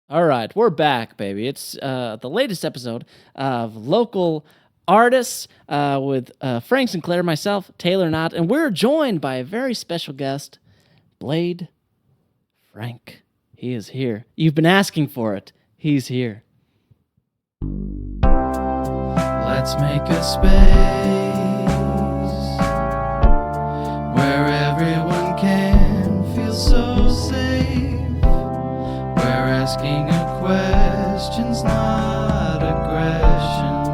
All right, we're back, baby. It's the latest episode of Local Artists with Frank Sinclair, myself, Taylor Knott, and we're joined by a very special guest, Blade Frank. He is here. You've been asking for it. He's here. Let's make a space where everyone can feel so safe. We're asking a question's not aggression,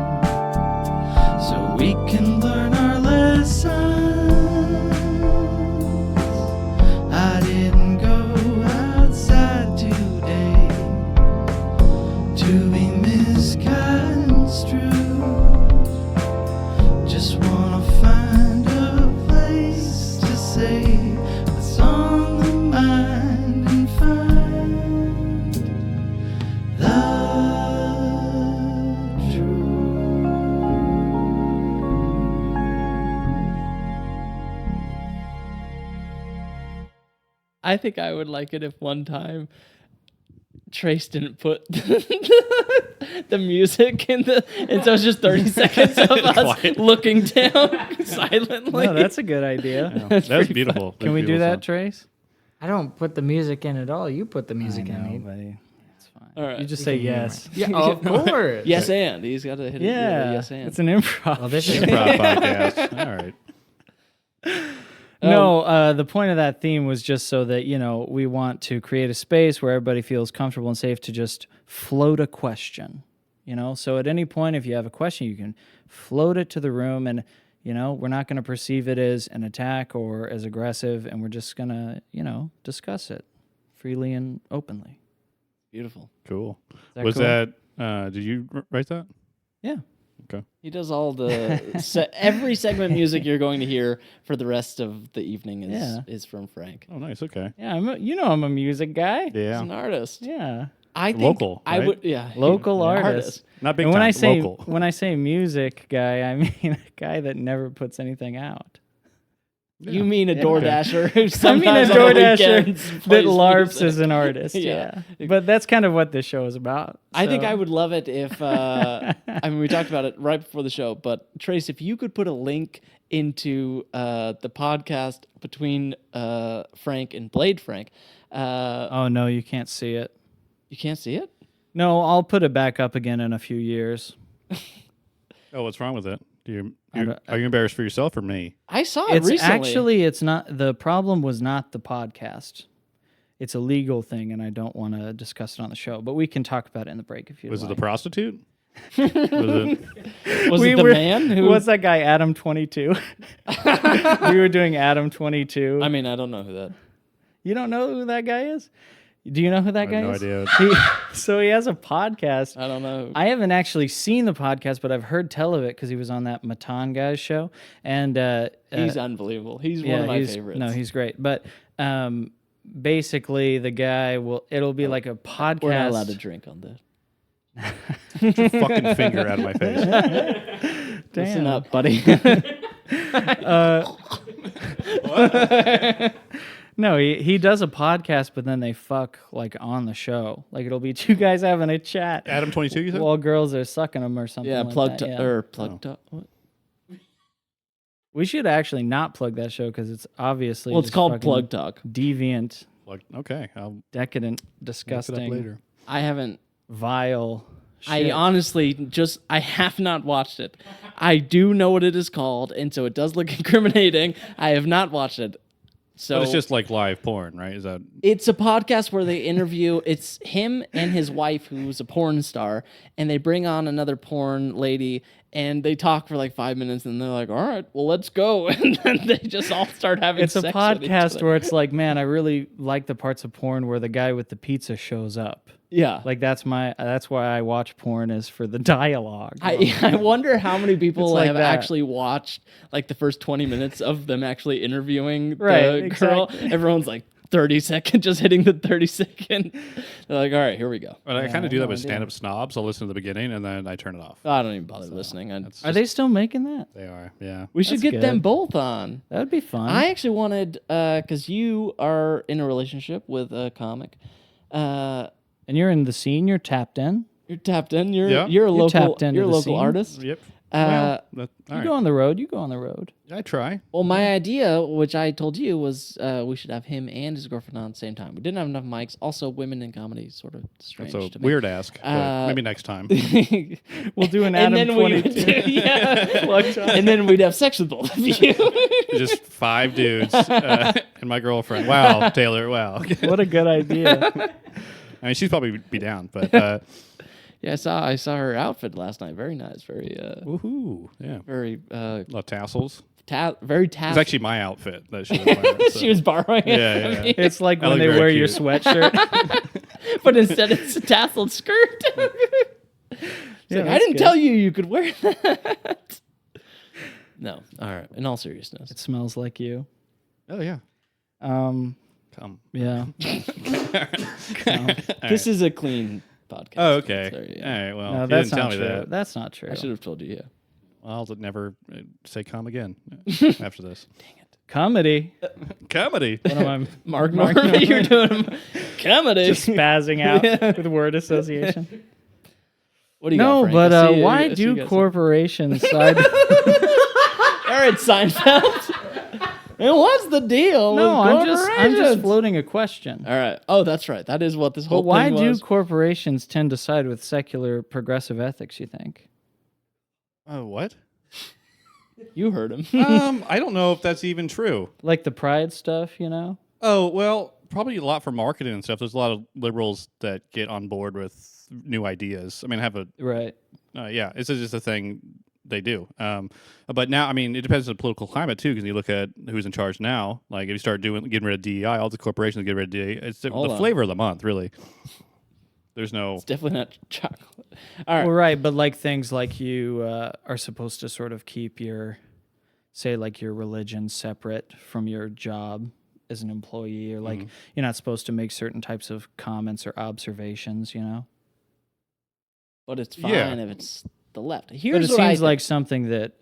so we can learn our lessons. I didn't go outside today to be misconstrued. Just wanna find a place to say what's on the mind and find the truth. I think I would like it if one time Trace didn't put the music in and so it's just 30 seconds of us looking down silently. No, that's a good idea. Yeah, that's beautiful. Can we do that, Trace? I don't put the music in at all. You put the music I know, in. buddy. It's fine. All right. You just You say can hear yes. Yeah, of course. Yes, and he's got to hit it. Yeah, Yes, and. it's an improv. Well, this is Improv podcast. All right. No, the point of that theme was just so that, we want to create a space where everybody feels comfortable and safe to just float a question, So at any point, if you have a question, you can float it to the room and, we're not going to perceive it as an attack or as aggressive, and we're just going to, discuss it freely and openly. Beautiful. Cool. That Was cool? that, did you write that? Yeah. Okay. He does all the every segment music you're going to hear for the rest of the evening is from Frank. Oh, nice. Okay. Yeah, I'm a music guy. He's Yeah. an artist. Yeah. I think Local, I right? would. Yeah. Local artist. Not big And time, when local. I say music guy, I mean a guy that never puts anything out. You mean a Yeah. DoorDasher who I mean a sometimes on the DoorDasher weekends that plays LARPs music. as an artist. Yeah. Yeah. But that's kind of what this show is about. I think so. I would love it if I mean we talked about it right before the show, but Trace, if you could put a link into the podcast between Frank and Blade Frank. Oh no, you can't see it. You can't see it? No, I'll put it back up again in a few years. Oh, what's wrong with it? I don't- Are you embarrassed for yourself or me? I saw it recently. It's not, the problem was not the podcast. It's a legal thing, and I don't want to discuss it on the show, but we can talk about it in the break if you Was it like. the prostitute? Was it? Was it the man who What's that guy, Adam 22? We were doing Adam 22. I mean, I don't know who that. You don't know who that guy is? Do you know who that I guy have no is? idea. So he has a podcast. I don't know. I haven't actually seen the podcast, but I've heard tell of it because he was on that Matan guy's show. And He's unbelievable. He's one of my favorites. No, he's great. But basically, the guy it'll be like a podcast. We're not allowed to drink on this. Get your fucking finger out of my face. Listen up, buddy. No, he does a podcast, but then they fuck like on the show. Like it'll be two guys having a chat Adam 22, you said? while girls are sucking them or something. Yeah, like plugged that, yeah. or plugged up. What? We should actually not plug that show because it's obviously Well, it's just called fucking Plug Talk. deviant, Okay, I'll decadent, look it up disgusting, later. I haven't. vile. I shit. honestly I have not watched it. I do know what it is called, and so it does look incriminating. I have not watched it. So But it's just like live porn, right? Is that? it's a podcast where they interview. It's him and his wife, who's a porn star, and they bring on another porn lady, and they talk for like 5 minutes, and they're like, "All right, well, let's go," and then they just all start having. It's a sex with each podcast other. where it's like, man, I really like the parts of porn where the guy with the pizza shows up. Yeah. Like that's why I watch porn, is for the dialogue. I wonder how many people It's like have that. actually watched like the first 20 minutes of them actually interviewing Right, the girl. exactly. Everyone's like 30 second, just hitting the 30-second. They're like, all right, here we go. But I kind I of do that have no with idea. stand-up snobs. I'll listen to the beginning and then I turn it off. I don't even bother listening. That's Are just- they still making that? They are, yeah. We should That's get them good. both on. That would be fun. I actually wanted, because you are in a relationship with a comic. And you're in the scene. You're tapped in. You're tapped in. You're Yeah. you're a You're local tapped into you're a the local scene. artist. Yep. Uh, All You right. go on the road. You go on the road. I try. Well, my idea, which I told you, was we should have him and his girlfriend on at the same time. We didn't have enough mics. Also, women in comedy is sort of strange That's a to me. weird ask. But Uh, maybe next time. We'll do an and Adam then we 22. and then we'd have sex with both of you. Just 5 dudes and my girlfriend. Wow, Taylor. Wow. What a good idea. I mean, she'd probably be down, but Yeah, I saw her outfit last night. Very nice. Very woohoo! Yeah, very a lot of tassels. very It's tassel. actually my outfit that she was wearing. So. She was borrowing it Yeah, from yeah. me. It's like I when look they very wear your cute. sweatshirt. But instead it's a tasseled skirt. It's like, I that's didn't good. tell you could wear that. No. All right. In all seriousness. It smells like you. Oh yeah, Um, come. yeah. This is a clean podcast. Oh okay. Sorry, All right. Well, No, you that's didn't tell not me true. that. That's not true. I should have told you, yeah. I'll never say come again after this. Comedy. Comedy. One of my Mark Norman, you're doing comedy. just spazzing out with word association. What do you No, got, Frank? I but see- why I see do you got corporations side? some- All right, Seinfeld. And what's the deal? No, with I'm just corporations? floating a question. All right. Oh, that's right. That is what this But whole why thing do was. corporations tend to side with secular progressive ethics, you think? Oh what? You heard him. I don't know if that's even true. Like the pride stuff, you know? Oh well, probably a lot for marketing and stuff. There's a lot of liberals that get on board with new ideas. I mean, I have a Right. yeah, it's just a thing they do. But now, I mean, it depends on the political climate too. Because you look at who's in charge now. Like, if you start getting rid of DEI, all the corporations get rid of DEI. It's the Hold on. flavor of the month, really. There's no. It's definitely not chocolate. All right. Well, right, but like things like you are supposed to sort of keep your, say, like your religion separate from your job as an employee, or like you're not supposed to make certain types of comments or observations, you know? But it's fine Yeah. if it's the left. But Here's it what I seems think. like something that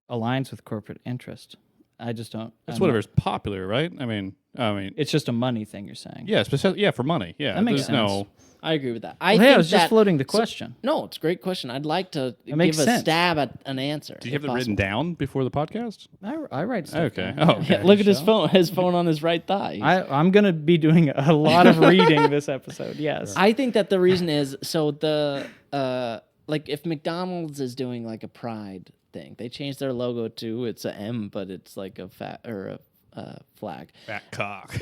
aligns with corporate interest. I just don't. It's I'm whatever's popular, right? I mean, It's just a money thing, you're saying. yeah, yeah, for money. Yeah, That makes there's no. sense. I agree with that. Well, hey, think I was just that- floating the question. No, it's a great question. I'd like to give makes a sense. stab at an answer. Do you have if it written possible. down before the podcast? I write stuff Okay. down. Oh, okay. Yeah, look at his So? phone. His phone on his right thigh. I'm going to be doing a lot of reading this episode, yes. I think that the reason is so the like if McDonald's is doing like a pride thing, they changed their logo to it's a M, but it's like a fat or a flag. Fat cock.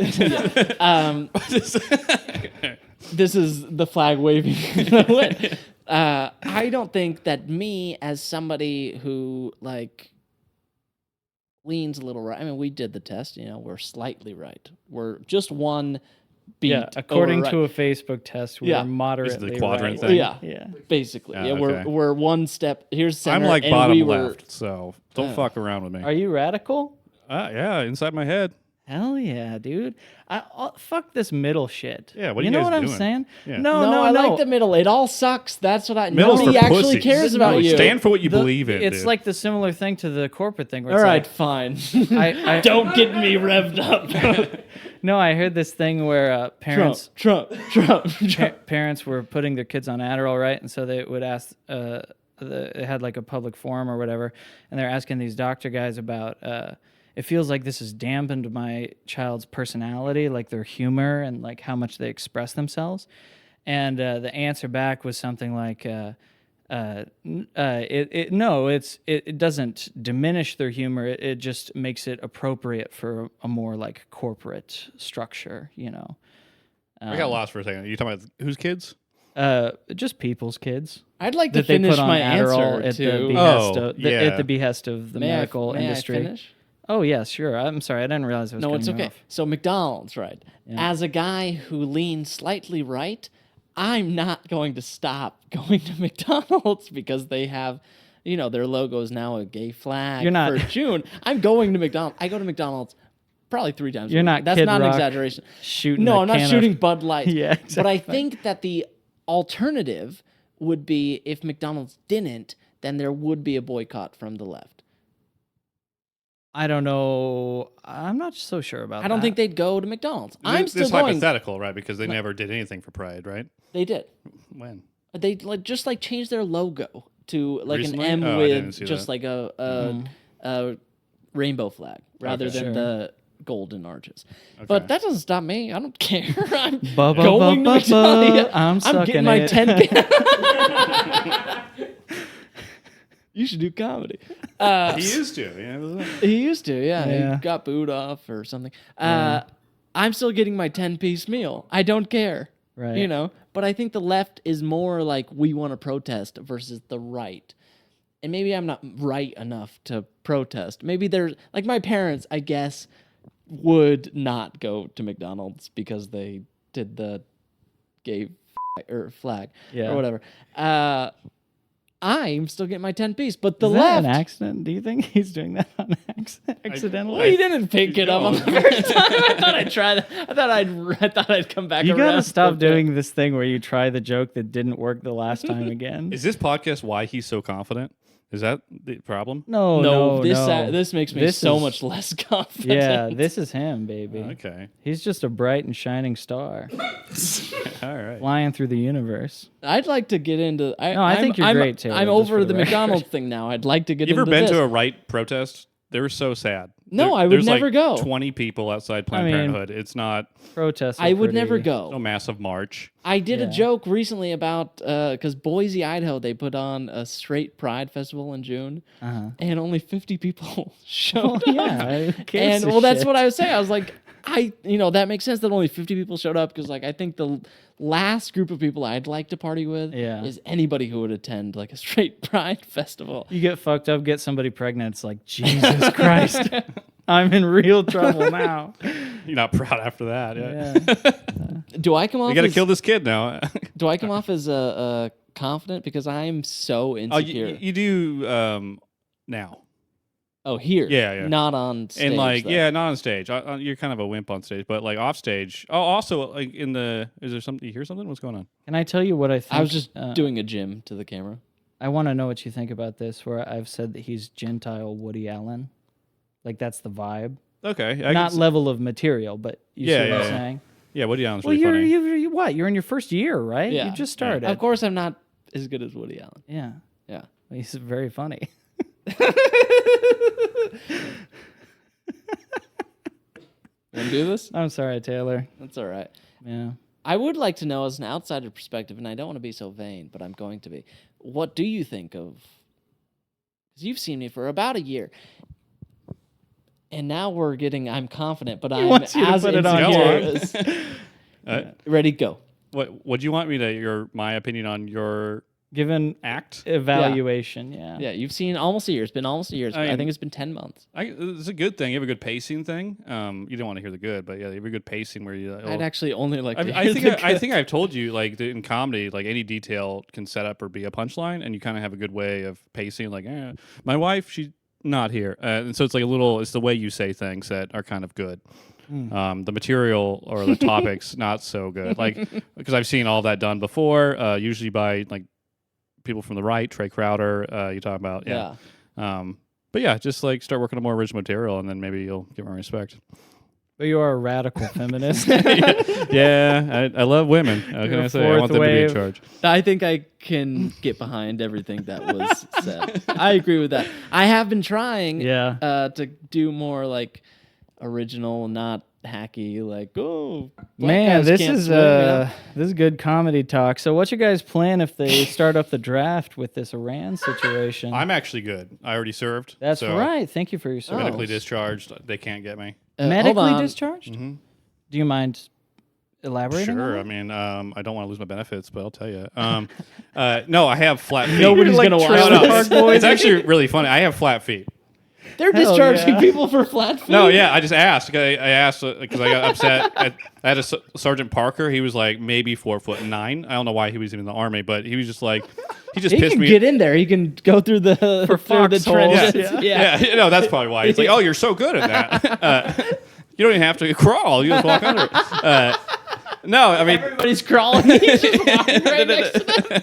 This is the flag waving. I don't think that me as somebody who like leans a little right. I mean, we did the test. You know, we're slightly right. We're just one beat. Yeah, according over to right. a Facebook test, we're Yeah. moderately quadrant right. thing? Yeah. Yeah. Basically, Ah, yeah, okay. we're one step. Here's center. I'm like and bottom we were, left, so don't fuck around with me. Are you radical? Yeah, inside my head. Hell yeah, dude. Fuck this middle shit. Yeah, what are you you know guys what I'm doing? saying? Yeah. No, I like the middle. It all sucks. That's what I. Middle's Nobody for actually pussies. cares about No, you. Stand for what you The- believe in. It's dude. like the similar thing to the corporate thing. Where All it's right, like, fine. I Don't get me revved up. No, I heard this thing where parents Trump. parents were putting their kids on Adderall, right? And so they would ask, it had like a public forum or whatever, and they're asking these doctor guys about, it feels like this has dampened my child's personality, like their humor and like how much they express themselves. And the answer back was something like, it doesn't diminish their humor. It just makes it appropriate for a more like corporate structure, you know. I got lost for a second. You talking about whose kids? Just people's kids I'd like to that they finish put on my Adderall answer at too. the behest Oh, of yeah. at the behest of the medical may industry. I finish? Oh yeah, sure. I'm sorry, I didn't realize I was No, cutting it's you okay. off. So McDonald's, right? As a guy who leans slightly right, I'm not going to stop going to McDonald's because they have, you know, their logo is now a gay flag You're not- for June. I'm going to McDonald's. I go to McDonald's probably 3 times. a You're week. not That's Kid not an Rock exaggeration. shooting No, a I'm not can of- shooting Bud Light. Yeah, But I exactly. think that the alternative would be if McDonald's didn't, then there would be a boycott from the left. I don't know. I'm not so sure about that. I don't think they'd go to McDonald's. I'm This still is going. hypothetical, right? Because they never did anything for Pride, right? They did. When? They just changed their logo to Recently? an M Oh, I didn't with see just that. a rainbow flag rather Okay. than the golden arches. But that doesn't stop me. I don't care. I'm Ba, ba, going ba, to ba, McDonald's. ba. I'm sucking getting my it. 10. You should do comedy. He used to. Yeah. He used to, yeah. Yeah. He got booed off or something. I'm still getting my 10-piece meal. I don't care. Right. You know? But I think the left is more like we want to protest versus the right. And maybe I'm not right enough to protest. Maybe there's like my parents, I guess, would not go to McDonald's because they did the gay flag Yeah. or whatever. I'm still getting my 10-piece, but the Is that left. an accident? Do you think he's doing that on accidentally? Well, he didn't pick it up on the first time. I thought I'd try that. I thought I'd come back. You around gotta stop a bit. doing this thing where you try the joke that didn't work the last time again. Is this podcast why he's so confident? Is that the problem? No, This makes me This so is- much less confident. Yeah, this is him, baby. Okay. He's just a bright and shining star All right. flying through the universe. I'd like to get into. I think you're great, Taylor, I'm just over for the the record. McDonald's thing now. I'd like to get You ever into been this. to a right protest? They were so sad. No, I would there's never go. 20 people outside Planned I mean- Parenthood. It's not Protests. I are would never pretty- go. no massive march. I did a Yeah. joke recently about because Boise, Idaho, they put on a straight Pride festival in June, and only 50 people showed Well, up. yeah, who gives And a that's shit? what I was saying. I was like, that makes sense that only 50 people showed up because I think the last group of people I'd like to party with Yeah. is anybody who would attend a straight Pride festival. You get fucked up, get somebody pregnant. It's like, Jesus Christ, I'm in real trouble now. You're not proud after that. Yeah. Do I come off? You got to as, kill this kid now. Do I come off as confident because I'm so Oh, insecure? you do now. Oh, here. Yeah. Not on stage. And though. not on stage. You're kind of a wimp on stage, but off stage. Oh, also is there something? You hear something? What's going on? Can I tell you what I think? I was just doing a gym to the camera. I want to know what you think about this, where I've said that he's Gentile Woody Allen. Like, that's the vibe. Okay. Not level of material, but you see what I'm saying? Yeah, Woody Allen's Well, really funny. you're what? You're in your first year, right? Yeah. You just started. Of course, I'm not as good as Woody Allen. Yeah. Yeah. He's very funny. Want to do this? I'm sorry, Taylor. That's all right. Yeah. I would like to know, as an outsider perspective, and I don't want to be so vain, but I'm going to be. What do you think of? Because you've seen me for about a year, and now we're getting. I'm confident, but I'm wants you to as put it on insecure here. as- Ready, go. What do you want me to my opinion on your Given act? evaluation, yeah. Yeah, you've seen almost a year. It's been almost a year. I mean- think it's been 10 months. It's a good thing. You have a good pacing thing. You don't want to hear the good, but yeah, you have a good pacing where you. I'd actually only like to I hear think the I good. think I've told you in comedy, any detail can set up or be a punchline, and you kind of have a good way of pacing. My wife, she's not here, and so it's it's the way you say things that are kind of good. The material or the topics not so good, because I've seen all that done before, usually by people from the right, Trey Crowder. You talk about Yeah. but yeah, just start working on more original material, and then maybe you'll get more respect. But you are a radical feminist. Yeah, I love women. How can You're I a say? I want them to be in fourth charge. I think I can get behind everything that was said. I agree with that. I have been trying Yeah. to do more original, not hacky, black Man, guys this can't is swim, you know? this is good comedy talk. So what's your guys' plan if they start up the draft with this Iran situation? I'm actually good. I already served. That's so right. Thank you for your service. Medically discharged. They can't get me. Hold Medically on. discharged? Mhm. Do you mind elaborating? Sure. I on mean, I don't want to lose my benefits, but I'll tell you. No, I have flat feet. Nobody's gonna watch No, no, this. it's actually really funny. I have flat feet. They're Hell discharging yeah. people for flat feet. No, yeah, I just asked. I asked because I got upset. I had Sergeant Parker. He was maybe 4'9". I don't know why he was even in the army, but he was just he just He pissed can me. get in there. He can go through the through the foxholes, trenches. yeah, no, that's probably why. He's oh, you're so good at that. You don't even have to crawl. You just walk under it. No, I mean, Everybody's crawling. He's just walking right next to them.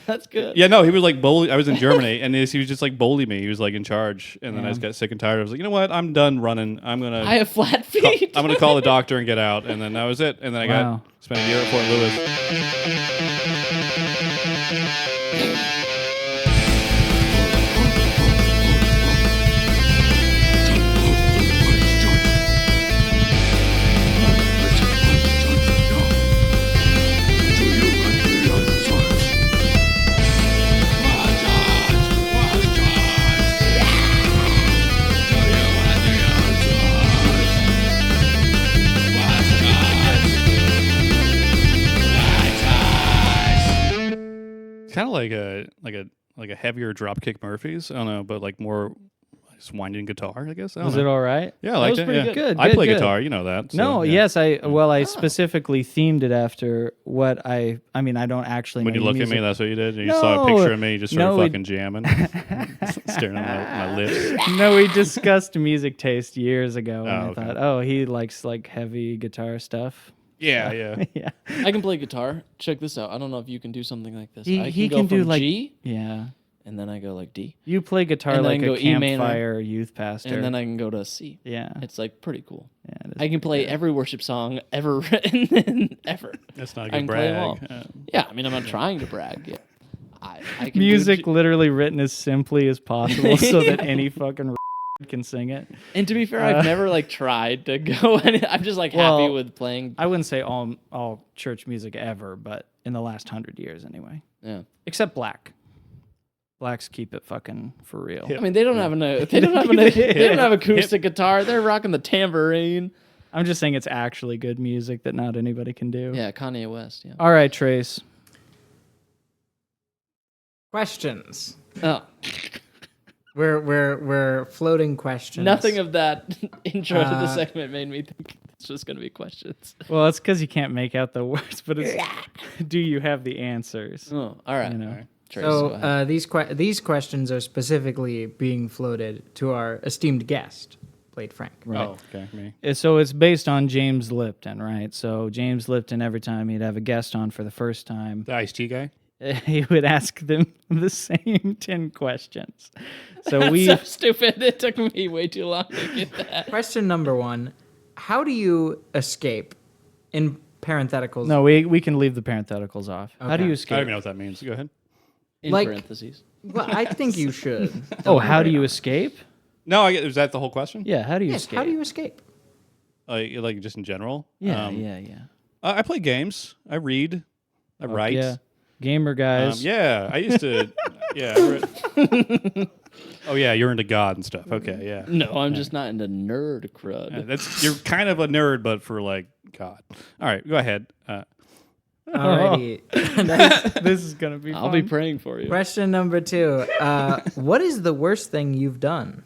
That's good. Yeah, no, he was like bully. I was in Germany, and he was just like bully me. He was like in charge, and then I just got sick and tired. I was like, you know what? I'm done running. I have flat feet. I'm gonna call the doctor and get out, and then that was it. And then I Wow. spent a year at Fort Lewis. Kind of like a heavier Dropkick Murphys. I don't know, but like more just winding guitar. I guess. I don't Was know. it all right? Yeah, I liked was it. pretty Yeah. good. Good, I good, play good. guitar. You know that. So, No, yeah. yes, I specifically themed it after what I mean, I don't actually When know you look music. at me, that's what you did. You saw a picture of me just sort of No, fucking jamming, staring at my lips. No, we discussed music taste years ago, and Oh, I okay. thought, oh, he likes like heavy guitar stuff. Yeah, yeah. Yeah, I can play guitar. Check this out. I don't know if you can do something like this. He- I he can go can do, from like- G, yeah. and then I go like D, You play guitar And then like go a E minor, campfire youth pastor. and then I can go to C. yeah, It's like pretty cool. yeah. it is I can play pretty good. every worship song ever written ever. That's not a I good can play 'em all. brag. Yeah, I mean, I'm not trying to brag. Yeah. I can Music do literally written as simply as possible so that any fucking can sing it. and to be fair, I've never like tried to go. I'm just like happy Well, with playing. I wouldn't say all church music ever, but in the last 100 years anyway. Yeah. Except black. Blacks keep it fucking for real. I mean, they don't have they don't have acoustic guitar. They're rocking the tambourine. I'm just saying it's actually good music that not anybody can do. Yeah, Kanye West. Yeah. All right, Trace. Questions. Oh, We're floating questions. nothing of that intro to the Uh, segment made me think it's just gonna be questions. Well, it's because you can't make out the words, but it's do you have the answers? Oh, all right. You know. Trace, So go ahead. these questions are specifically being floated to our esteemed guest, Blade Frank. Oh, okay, me. So it's based on James Lipton, right? So James Lipton, every time he'd have a guest on for the first time, The iced tea guy. he would ask them the same 10 questions. So That's we so stupid. It took me way too long to get that. Question number 1: how do you escape? In parentheticals. no, we can leave the parentheticals off. How do Okay. you I don't escape? even know what that means. Go ahead. In Like- parentheses. Well, I think you should. Oh, how do you escape? No, is that the whole question? Yeah, how do you Yes. escape? How do you escape? Like just in general. Yeah, Um, yeah. I play games. I read. I write. Yeah, gamer guys. Yeah, I used to. Yeah. Oh yeah, you're into God and stuff. Okay, yeah. No, I'm just not into nerd crud. You're kind of a nerd, but for like God. All right, go ahead. Alrighty. This is gonna be. I'll fun. be praying for you. Question number 2: what is the worst thing you've done?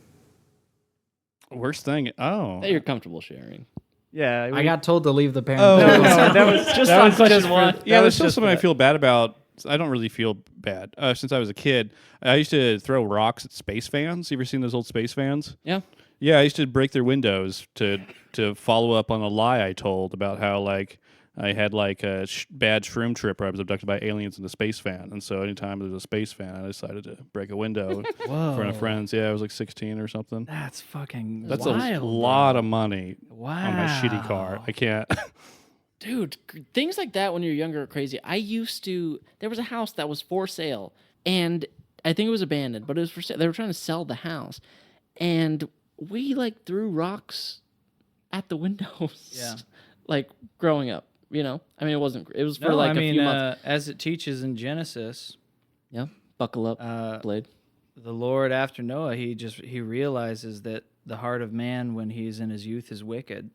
Worst thing. Oh, That you're comfortable sharing. Yeah, I got told to leave the Oh, parentheticals. no, that was Just that on was question just one. For, yeah. that There's was still just something I for- feel bad about. I don't really feel bad since I was a kid. I used to throw rocks at space fans. You ever seen those old space fans? Yeah. Yeah, I used to break their windows to follow up on a lie I told about how like I had like a bad shroom trip where I was abducted by aliens in the space fan, and so anytime there was a space fan, I decided to break a window in front of friends. Yeah, I was like 16 or something. That's fucking. That's wild, a lot of money Wow. on my shitty car. I can't. Dude, things like that when you're younger are crazy. There was a house that was for sale, and I think it was abandoned, but it was for sale. They were trying to sell the house, and we like threw rocks at the windows. Yeah. Like growing up, you know. I mean, it was for No, like I mean, a few months. as it teaches in Genesis, Yeah, buckle up, Blade. the Lord after Noah, he realizes that the heart of man when he's in his youth is wicked.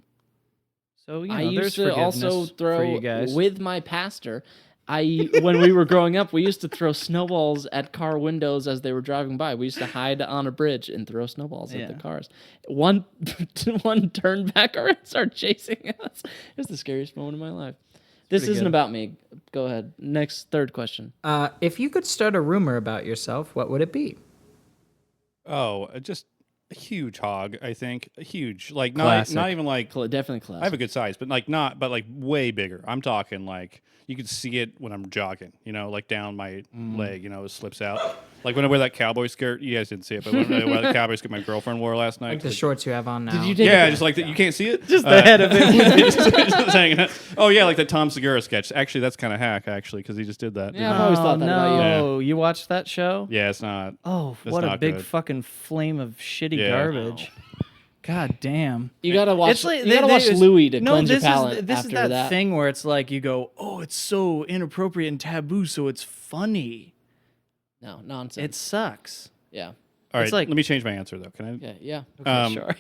So you know, I there's used to also forgiveness for throw you guys. with my pastor. When we were growing up, we used to throw snowballs at car windows as they were driving by. We used to hide on a bridge and throw snowballs at the Yeah. cars. One turned back around and started chasing us. It was the scariest moment of my life. This pretty isn't good. about me. Go ahead. Next, third question. If you could start a rumor about yourself, what would it be? Oh, just a huge hog. I think huge, like Classic. not even like Definitely classic. I have a good size, but like way bigger. I'm talking like you could see it when I'm jogging, like down my leg, it slips out. Like when I wear that cowboy skirt, you guys didn't see it, but when I wear the cowboy skirt my girlfriend wore last night. Like the shorts you have on now. Did you take Yeah, a, just like that. You can't see it. Just the head of it. Just hanging out. Oh yeah, like the Tom Segura sketch. Actually, that's kind of hack. Actually, because he just did that. Yeah, I've always thought that about you. no. You watched that show? Yeah, it's not. Oh, That's what a not big good. fucking flame of shitty Yeah. garbage. God damn. You gotta watch. It's like you gotta watch Louis to cleanse your this palate is, this after is that, that. thing where it's like you go, oh, it's so inappropriate and taboo, so it's funny. No nonsense. It sucks. yeah, All right, It's like- let me change my answer though. Can I? yeah, yeah. Sure.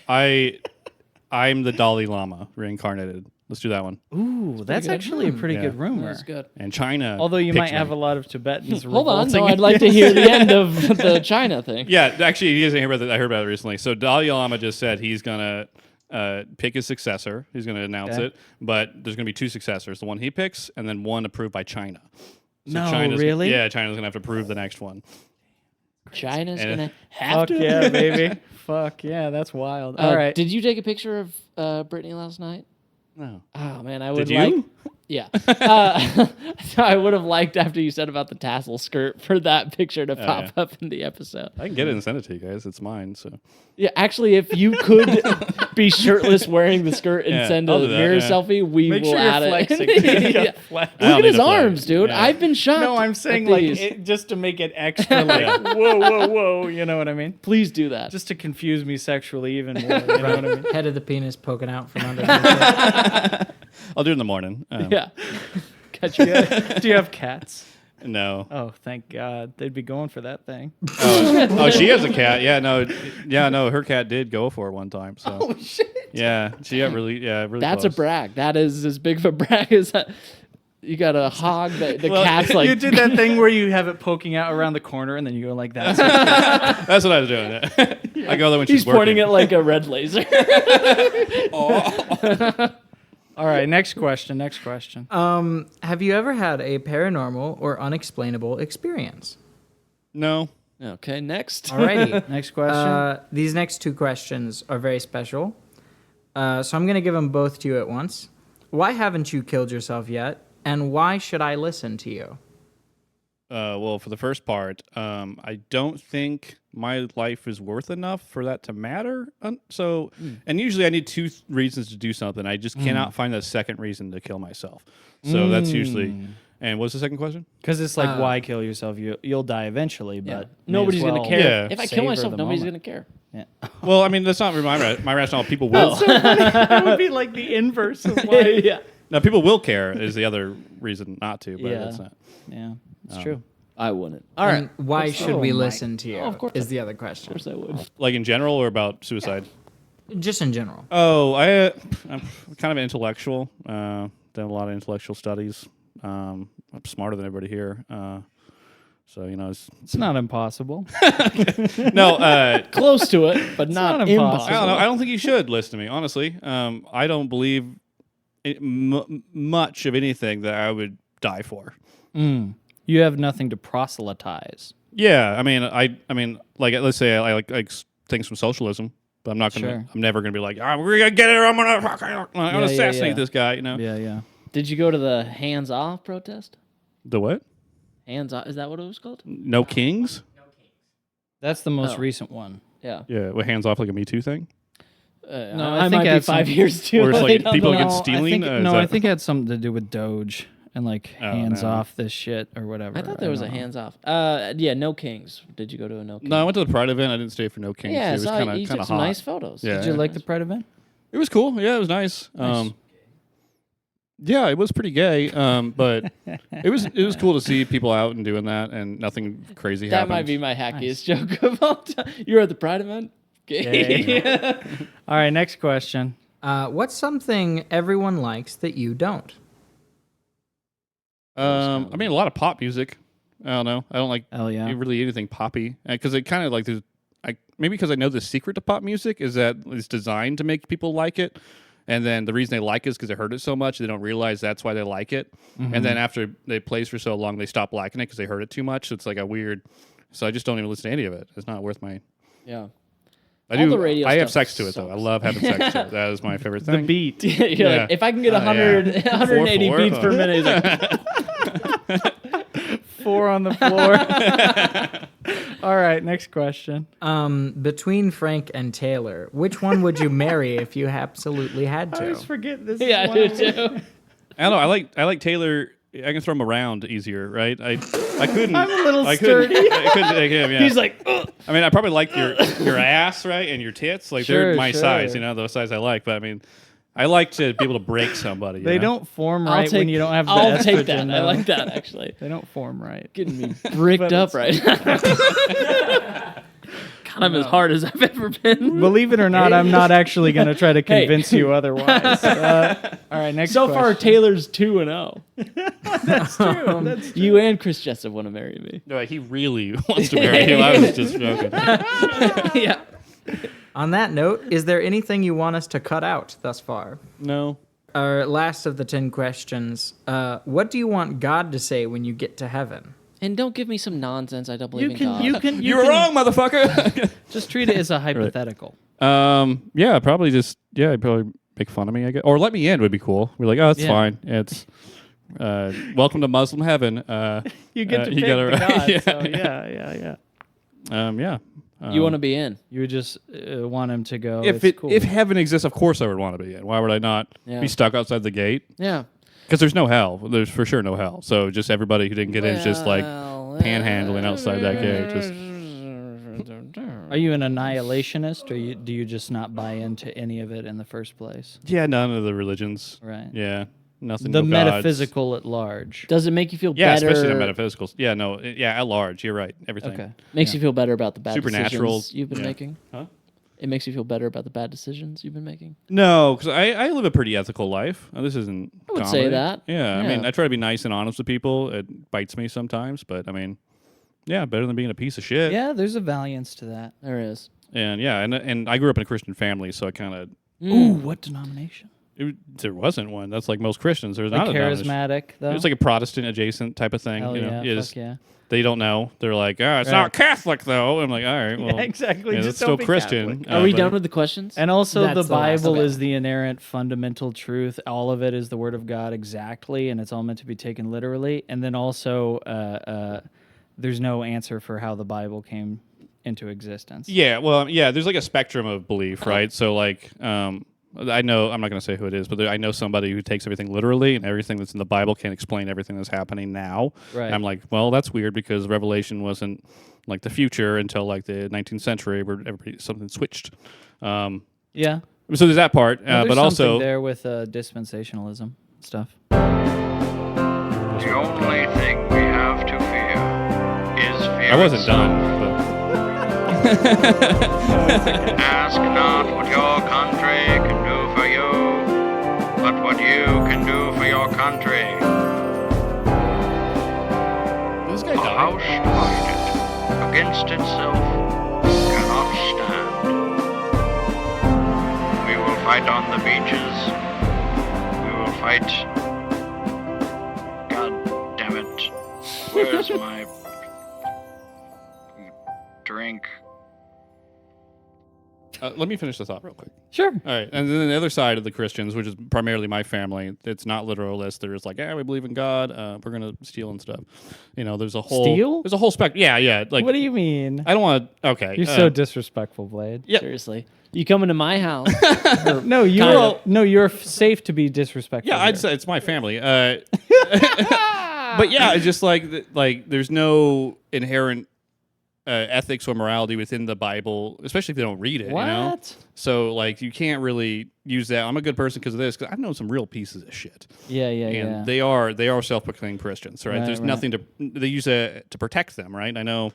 I'm the Dalai Lama reincarnated. Let's do that one. Ooh, that's good. actually a pretty Yeah. good rumor. That's good. And China. Although you picked might have me. a lot of Tibetans Hold on, revolting no, I'd like to hear the end of the China thing. Yeah, actually, you guys didn't hear about that. I heard about it recently. So Dalai Lama just said he's gonna pick his successor. He's gonna announce Okay. it, but there's gonna be two successors: the one he picks, and then one approved by China. So No, China's, really? Yeah, China's gonna have to approve the next one. China's And- gonna have Fuck to. yeah, baby. Fuck yeah, that's wild. All right. Did you take a picture of Brittany last night? No. Oh man, I would Did like. you? Yeah, I would have liked after you said about the tassel skirt for that picture to pop yeah. up in the episode. I can get it and send it to you guys. It's mine. So Yeah, actually, if you could be shirtless wearing the skirt and Yeah, send I'll a do that, mirror yeah. selfie, we Make will sure add you're it. flexing. Yeah. Flex. I don't Look at need his to flex. arms, dude. Yeah. I've been shocked. No, I'm at saying like these. just to make it extra like whoa, whoa, whoa. You know what I mean? Please do that. Just to confuse me sexually even more. You know what I mean? Head of the penis poking out from underneath it. I'll do it in the morning. Yeah. Catch Do you. do you have cats? No. Oh, thank God. They'd be going for that thing. Oh, she has a cat. Yeah, no. Her cat did go for it one time. So. Oh shit. Yeah, she got really That's close. a brag. That is as big of a brag as that. You got a hog. The cat's like. you did that thing where you have it poking out around the corner and then you go like that. That's what I was doing. Yeah. I go there when He's she's working. pointing it like a red laser. All right, next question. Next question. Have you ever had a paranormal or unexplainable experience? No. Okay, next. Alrighty. Next question. These next two questions are very special. So I'm going to give them both to you at once. Why haven't you killed yourself yet? And why should I listen to you? Well, for the first part, I don't think my life is worth enough for that to matter. And usually I need two reasons to do something. I just cannot find a second reason to kill myself. So that's usually. And what's the second question? Because it's like, why kill yourself? You'll die eventually, but may Nobody's as gonna well care. Yeah. If I savor kill myself, the nobody's moment. gonna care. Yeah. Well, I mean, that's not my rationale. People will. That would be like the inverse of why. Yeah. No, people will care is the other reason not to, but Yeah. that's not. Yeah, it's true. I wouldn't. All right. And why should we my- listen to you? Oh, of course is the other question. Of course I would. Like in general or about suicide? Just in general. Oh, I'm kind of an intellectual. Done a lot of intellectual studies. I'm smarter than everybody here. So, It's not impossible. no, Close to it, but not, not impossible. impossible. I don't know. I don't think you should listen to me, honestly. I don't believe much of anything that I would die for. You have nothing to proselytize. Yeah, I mean, like let's say I like things from socialism, but I'm not gonna. Sure. I'm never gonna be like, we're gonna get it. I'm gonna assassinate yeah. this guy. Yeah. Did you go to the hands off protest? The what? Hands off. Is that what it was called? No kings? That's the most Oh. recent one. Yeah. Yeah, with hands off like a Me Too thing. No, I I, think might I be had some- 5 years too Or it's like late on people the- against stealing? I think it had something to do with Doge and like Oh, hands no. off this shit or whatever. I thought there was a don't know. hands off. Yeah, no kings. Did you go to a no king? No, I went to the Pride event. I didn't stay for No Kings. Yeah, it was so kind you of took hot. some nice photos. Yeah. Did you like the Pride event? It was cool. Yeah, it was nice. Yeah, it was pretty gay. But it was cool to see people out and doing that, and nothing crazy That happened. might be my hackiest joke of all time. You were at the Pride event? Yeah. All right, next question. What's something everyone likes that you don't? I mean, a lot of pop music. I don't know. I don't like Hell yeah. really anything poppy because it kind of like there's. Maybe because I know the secret to pop music is that it's designed to make people like it, and then the reason they like it is because they heard it so much they don't realize that's why they like it, and then after they plays for so long they stop liking it because they heard it too much. So it's like a weird. So I just don't even listen to any of it. It's not worth my. Yeah. I All do. the radio I have stuff sex to it though. I sucks. love having sex to it. That is my favorite thing. The beat. You're Yeah. like, if I can get Oh, 100, yeah. 180 4-4. beats per minute, he's like, 4 on the floor. All right, next question. Between Frank and Taylor, which one would you marry if you absolutely had I to? always forget this. yeah, I do too. I don't know. I like Taylor. I can throw him around easier, right? I couldn't. I'm a little I couldn't, sturdy. I couldn't take him. Yeah. He's like, ugh. I mean, I probably like your ass, right, and your tits. Like Sure, they're my sure. size, those size I like. But I mean, I like to be able to break somebody. you They know? don't form I'll right take, when you don't have the I'll estrogen. take that. I though. like that, actually. They don't form right. Getting me bricked But up right now. God, I'm as hard as I've ever been. Believe it or not, I'm not actually going to try to convince you otherwise. All right, next So far, question. Taylor's 2-0. That's true. That's You and Chris Jessup want to marry me. No, he really wants to marry you. I was just joking. Yeah. On that note, is there anything you want us to cut out thus far? No. Our last of the 10 questions. What do you want God to say when you get to heaven? And don't give me some nonsense. I don't believe in God. You were wrong, motherfucker. Just treat it as a hypothetical. Yeah, probably just I'd probably make fun of me, I guess, or let me in would be cool. We're like, oh, it's Yeah. fine. It's welcome to Muslim heaven. You get to you pick gotta- the God. yeah. So yeah. Yeah. You want to be in. You would just want him to go. If it's cool. if heaven exists, of course I would want to be in. Why would I not Yeah. be stuck outside the gate? Yeah. Because there's no hell. There's for sure no hell. So just everybody who didn't get in is just like panhandling outside that gate. Just Are you an annihilationist, or do you just not buy into any of it in the first place? yeah, none of the religions. Right. Yeah, nothing. The no gods. metaphysical at large. Does it make you feel Yeah, better? especially the metaphysicals. Yeah, no, yeah, at large. You're right. Everything. Okay. Makes you feel better about the bad Supernatural, decisions you've been yeah. making? Huh? It makes you feel better about the bad decisions you've been making? No, because I live a pretty ethical life. This isn't. I would comedy. say that. Yeah, I Yeah. mean, I try to be nice and honest with people. It bites me sometimes, but I mean, yeah, better than being a piece of shit. Yeah, there's a valiance to that. There is. And yeah, and I grew up in a Christian family, so I kind of Ooh, what denomination? there wasn't one. That's like most Christians. There's Like not a denomination. charismatic, though. It's like a Protestant adjacent type of thing. Hell you know, yeah, You fuck just- yeah. They don't know. They're like, it's Right. not Catholic though. I'm like, all right, well, exactly. yeah, Just it's don't still be Christian. Catholic. Are we but- done with the questions? And also, That's the the last Bible of it. is the inerrant fundamental truth. All of it is the Word of God exactly, and it's all meant to be taken literally. And then also, there's no answer for how the Bible came into existence. Yeah, well, yeah. There's like a spectrum of belief, right? So like, I know I'm not going to say who it is, but I know somebody who takes everything literally, and everything that's in the Bible can't explain everything that's happening now. Right. And I'm like, well, that's weird because Revelation wasn't like the future until like the 19th century, where something switched. Yeah. So there's that part, Well, but there's something also there with dispensationalism stuff. The only thing we have to fear is fear I wasn't itself. done. But Ask not what your country can do for you, but what you can do for your country. this guy A died. house divided against itself cannot stand. We will fight on the beaches. We will fight. God damn it. Where's my drink? Let me finish this off real quick. Sure. All right, and then the other side of the Christians, which is primarily my family, it's not literalist. They're just like, we believe in God. We're gonna steal and stuff. You know, there's a whole Steal? There's a whole spectrum. Yeah. Like, What do you mean? I don't want to. Okay, You're so disrespectful, Blade. Yeah. Seriously. You come into my house. No, you're safe to be disrespectful. yeah, I'd here. say it's my family. But yeah, it's just like there's no inherent ethics or morality within the Bible, especially if they don't read it. What? You know? So like you can't really use that. I'm a good person because of this. Because I know some real pieces of shit. Yeah, And they are self-proclaimed Christians, right? Right, There's right. nothing they use it to protect them, right? I know.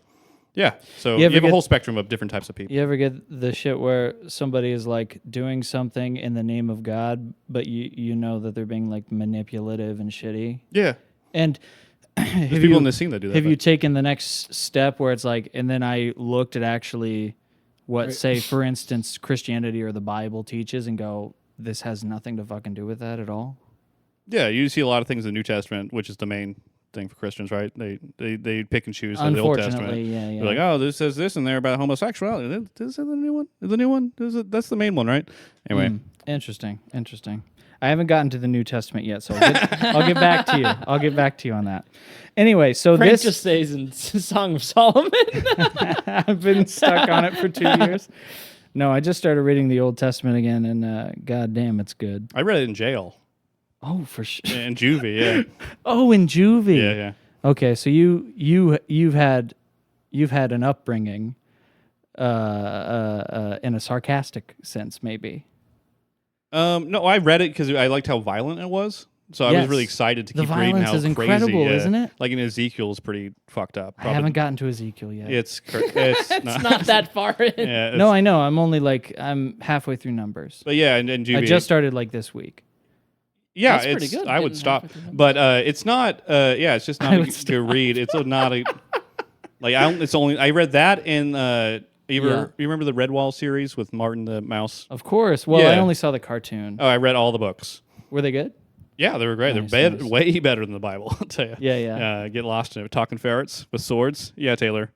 Yeah. So You you ever have a get- whole spectrum of different types of people. You ever get the shit where somebody is like doing something in the name of God, but you know that they're being like manipulative and shitty? Yeah. And There's people in the scene that do that. have you but- taken the next step where it's like, and then I looked at actually what, say, for instance, Christianity or the Bible teaches and go, this has nothing to fucking do with that at all? Yeah, you see a lot of things in the New Testament, which is the main thing for Christians, right? They pick and choose the Old Testament. Unfortunately, yeah. They're like, oh, this says this in there about homosexuality. Is that the new one? Is the new one? That's the main one, right? Anyway. Interesting. I haven't gotten to the New Testament yet, so I'll get back to you. I'll get back to you on that. Anyway, so Frank this just stays in Song of Solomon. I've been stuck on it for 2 years. No, I just started reading the Old Testament again, and god damn, it's good. I read it in jail. Oh, for sure. In juvie, yeah. Oh, in juvie. Yeah. Okay, so you've had an upbringing in a sarcastic sense, maybe. No, I read it because I liked how violent it was. So I was Yes. really excited to The keep reading violence how is crazy, incredible, yeah. isn't it? Like in Ezekiel's pretty fucked up. I haven't gotten to Ezekiel yet. It's It's not that far in. Yeah, No, I know. I'm halfway through Numbers. but yeah, and juvie. I just started like this week. Yeah, That's pretty it's. good, I would getting stop, halfway through but it's not. Yeah, it's just not I would to read. It's not a. Like it's only. I read that in. You remember the Redwall series with Martin the Mouse? Of course. Well, Yeah. I only saw the cartoon. Oh, I read all the books. Were they good? Yeah, they were great. Nice, They're nice. way better than the Bible. I'll tell you. Yeah. Get lost in it. Talking ferrets with swords. Yeah, Taylor.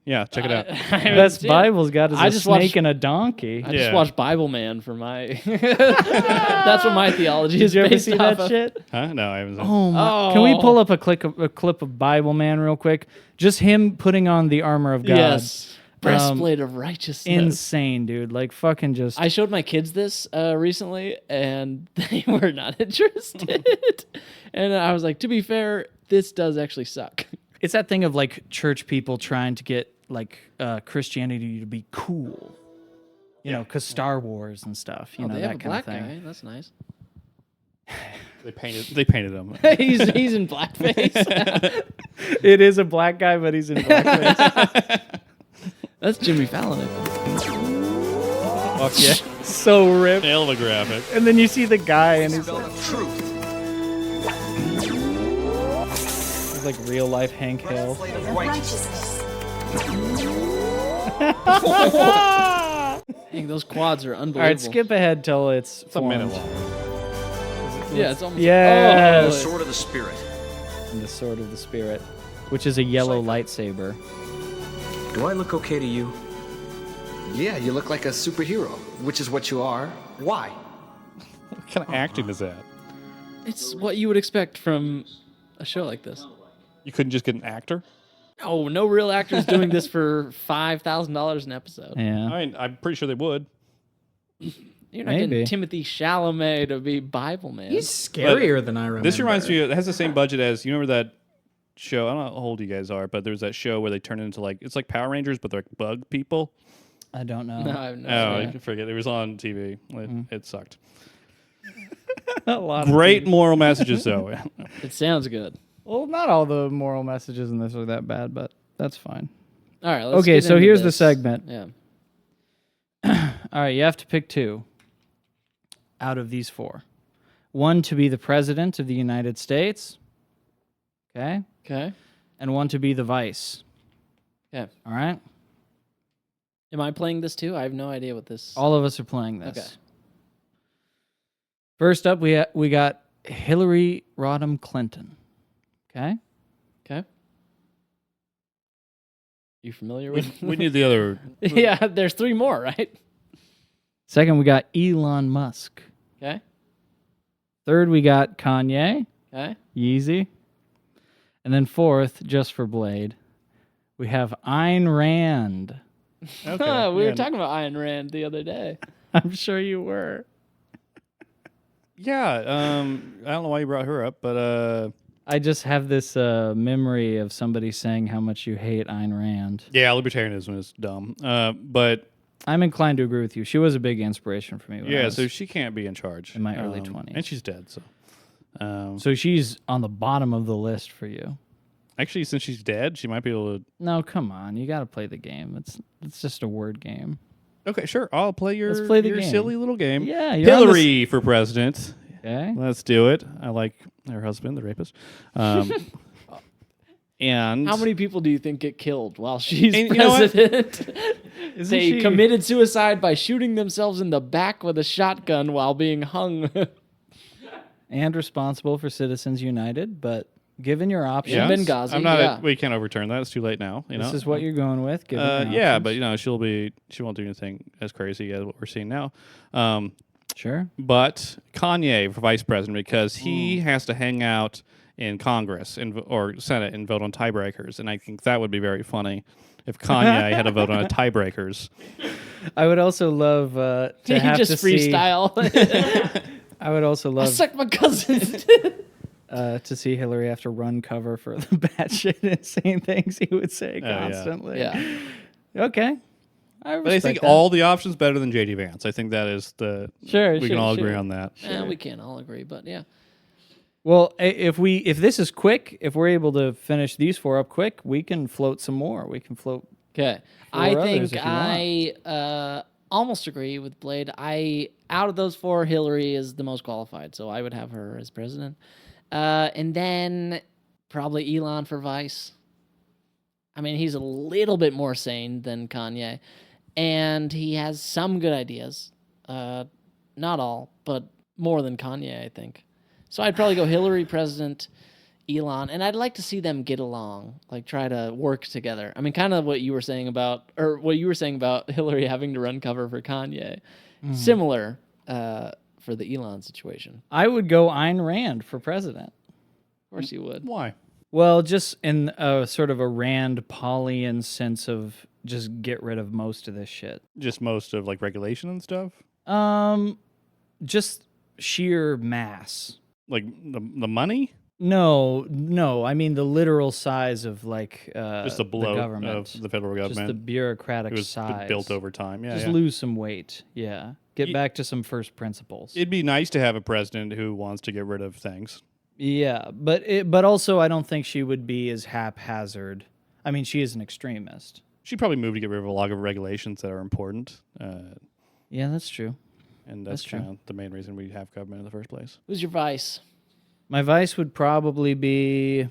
Yeah, check it out. Best Bible's got is I a just snake watched- and a donkey. I Yeah. just watched Bible Man for my. That's what my theology Did is you ever based see off that of. shit? Huh? No, I haven't. Seen Oh my! Can we Oh. pull up a clip of Bible Man real quick? Just him putting on the armor of God. Yes, breastplate of righteousness. Insane, dude. Like fucking just. I showed my kids this recently, and they were not interested. And I was like, to be fair, this does actually suck. It's that thing of like church people trying to get like Christianity to be cool. You know, because Star Wars and stuff. You know, They that have a kind of black thing. guy. That's nice. They painted him. he's in blackface. It is a black guy, but he's in blackface. That's Jimmy Fallon. I think. Fuck yeah. So ripped. Hell of a graphic. And then you see the guy, and he's like, he's like real life Hank Hill. Dang, those quads are unbelievable. All right, skip ahead till it's It's a minute formed. long. Yeah, it's almost. Yes. Oh, Sword of the Spirit. And the sword of the spirit, which is a yellow lightsaber. Do I look okay to you? Yeah, you look like a superhero, which is what you are. Why? What kind of acting is that? it's what you would expect from a show like this. You couldn't just get an actor? Oh, no real actors doing this for $5,000 an episode. Yeah. I mean, I'm pretty sure they would. You're not Maybe. getting Timothy Chalamet to be Bible Man. He's scarier than I remember. This reminds me. It has the same budget as you remember that show. I don't know how old you guys are, but there's that show where they turn it into it's like Power Rangers, but they're like bug people. I don't know. No, I have no Oh, idea. I forget. It was on TV. It sucked. A lot of Great people. moral messages, though. It sounds good. Well, not all the moral messages in this are that bad, but that's fine. All right. Let's Okay, get so into here's the this. segment. Yeah. All right, you have to pick two out of these four. One to be the president of the United States. Okay. Okay. And one to be the vice. Okay. All right. Am I playing this too? I have no idea what this. All of us are playing this. Okay. First up, we got Hillary Rodham Clinton. Okay. Okay. You familiar with? We need the other. Yeah. There's three more, right? Second, we got Elon Musk. Okay. Third, we got Kanye, Okay. Yeezy. And then fourth, just for Blade, we have Ayn Rand. Okay. we yeah. were talking about Ayn Rand the other day. I'm sure you were. Yeah. I don't know why you brought her up, but I just have this memory of somebody saying how much you hate Ayn Rand. yeah, libertarianism is dumb. But I'm inclined to agree with you. She was a big inspiration for me. When I yeah, was- so she can't be in charge in my early 20s. and she's dead. So, so she's on the bottom of the list for you. actually, since she's dead, she might be able to. No, come on. You got to play the game. It's just a word game. Okay, sure. I'll play your Let's play the your game. silly little game. Yeah, you're on Hillary for president. Okay. Let's do it. I like her husband, the rapist. And How many people do you think get killed while she's And you know what? president? Isn't They she- committed suicide by shooting themselves in the back with a shotgun while being hung. And responsible for Citizens United, but given your options, Yeah. Benghazi, I'm not. yeah. We can't overturn that. It's too late now. You this know. is what you're going with. Given your Yeah, options. but she won't do anything as crazy as what we're seeing now. Sure. But Kanye for vice president because he has to hang out in Congress or Senate and vote on tiebreakers, and I think that would be very funny if Kanye had to vote on a tiebreakers. I would also love to He have just to see. freestyle. I would also I love sucked my cousins. to see Hillary have to run cover for the batshit insane things he would say yeah. constantly. Yeah. Okay. But I respect think that. all the options better than JD Vance. I think that is Sure, we can all agree on that. We can't all agree, but yeah. Well, if this is quick, if we're able to finish these 4 up quick, we can float some more. We can float. Okay. 4 I others think if you I almost agree with Blade. Out of those 4, Hillary is the most qualified, so I would have her as president. And then probably Elon for vice. I mean, he's a little bit more sane than Kanye, and he has some good ideas. Not all, but more than Kanye, I think. So I'd probably go Hillary president, Elon, and I'd like to see them get along, like try to work together. I mean, kind of what you were saying about Hillary having to run cover for Kanye. Similar for the Elon situation. I would go Ayn Rand for president. Of course you would. Why? Well, just in a sort of a Rand Paulian sense of just get rid of most of this shit. Just most of like regulation and stuff. Just sheer mass. Like the money. No. I mean the literal size of like Just the bloat government, of the federal just government. the bureaucratic It was size built over time. Yeah, Just yeah. lose some weight. Yeah, get Ye- back to some first principles. It'd be nice to have a president who wants to get rid of things. Yeah, but also I don't think she would be as haphazard. I mean, she is an extremist. She'd probably move to get rid of a lot of regulations that are important. Yeah, that's true. And That's that's true. kind of the main reason we have government in the first place. Who's your vice? My vice would probably be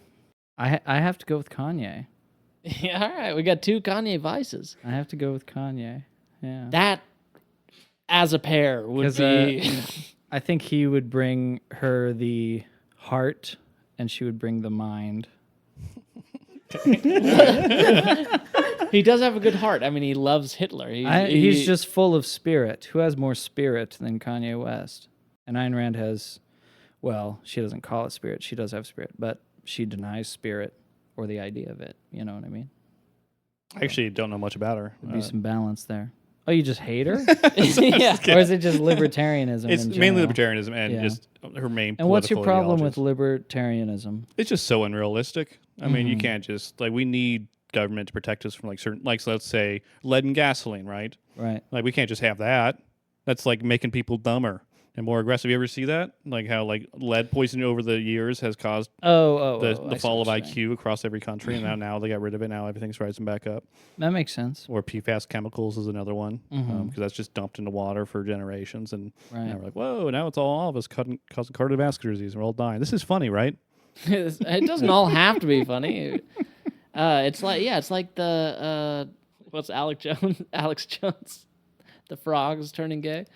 I have to go with Kanye. Yeah, all right. We got 2 Kanye vices. I have to go with Kanye. Yeah. That, as a pair, would 'Cause, be... I think he would bring her the heart and she would bring the mind. He does have a good heart. I mean, he loves Hitler. He's just full of spirit. Who has more spirit than Kanye West? And Ayn Rand has, well, she doesn't call it spirit. She does have spirit, but she denies spirit or the idea of it. You know what I mean? I actually don't know much about her. There'd be some balance there. Oh, you just hate her? yeah. Or is it just libertarianism? It's in mainly general? libertarianism and Yeah. just her main. And what's your political problem ideologies. with libertarianism? It's just so unrealistic. I mean, Mm-hmm. you can't just like we need government to protect us from like certain like so let's say lead and gasoline, right? Right. Like we can't just have that. That's like making people dumber and more aggressive. You ever see that? Like how like lead poisoning over the years has caused I the see fall of what you're saying. IQ across every country, and now they got rid of it. Now everything's rising back up. That makes sense. Or PFAS chemicals is another one because that's just dumped into water for generations, and Right. now we're like, whoa! Now it's all of us causing cardiovascular disease. We're all dying. This is funny, right? It doesn't all have to be funny. It's like the what's Alex Jones, the frogs turning gay.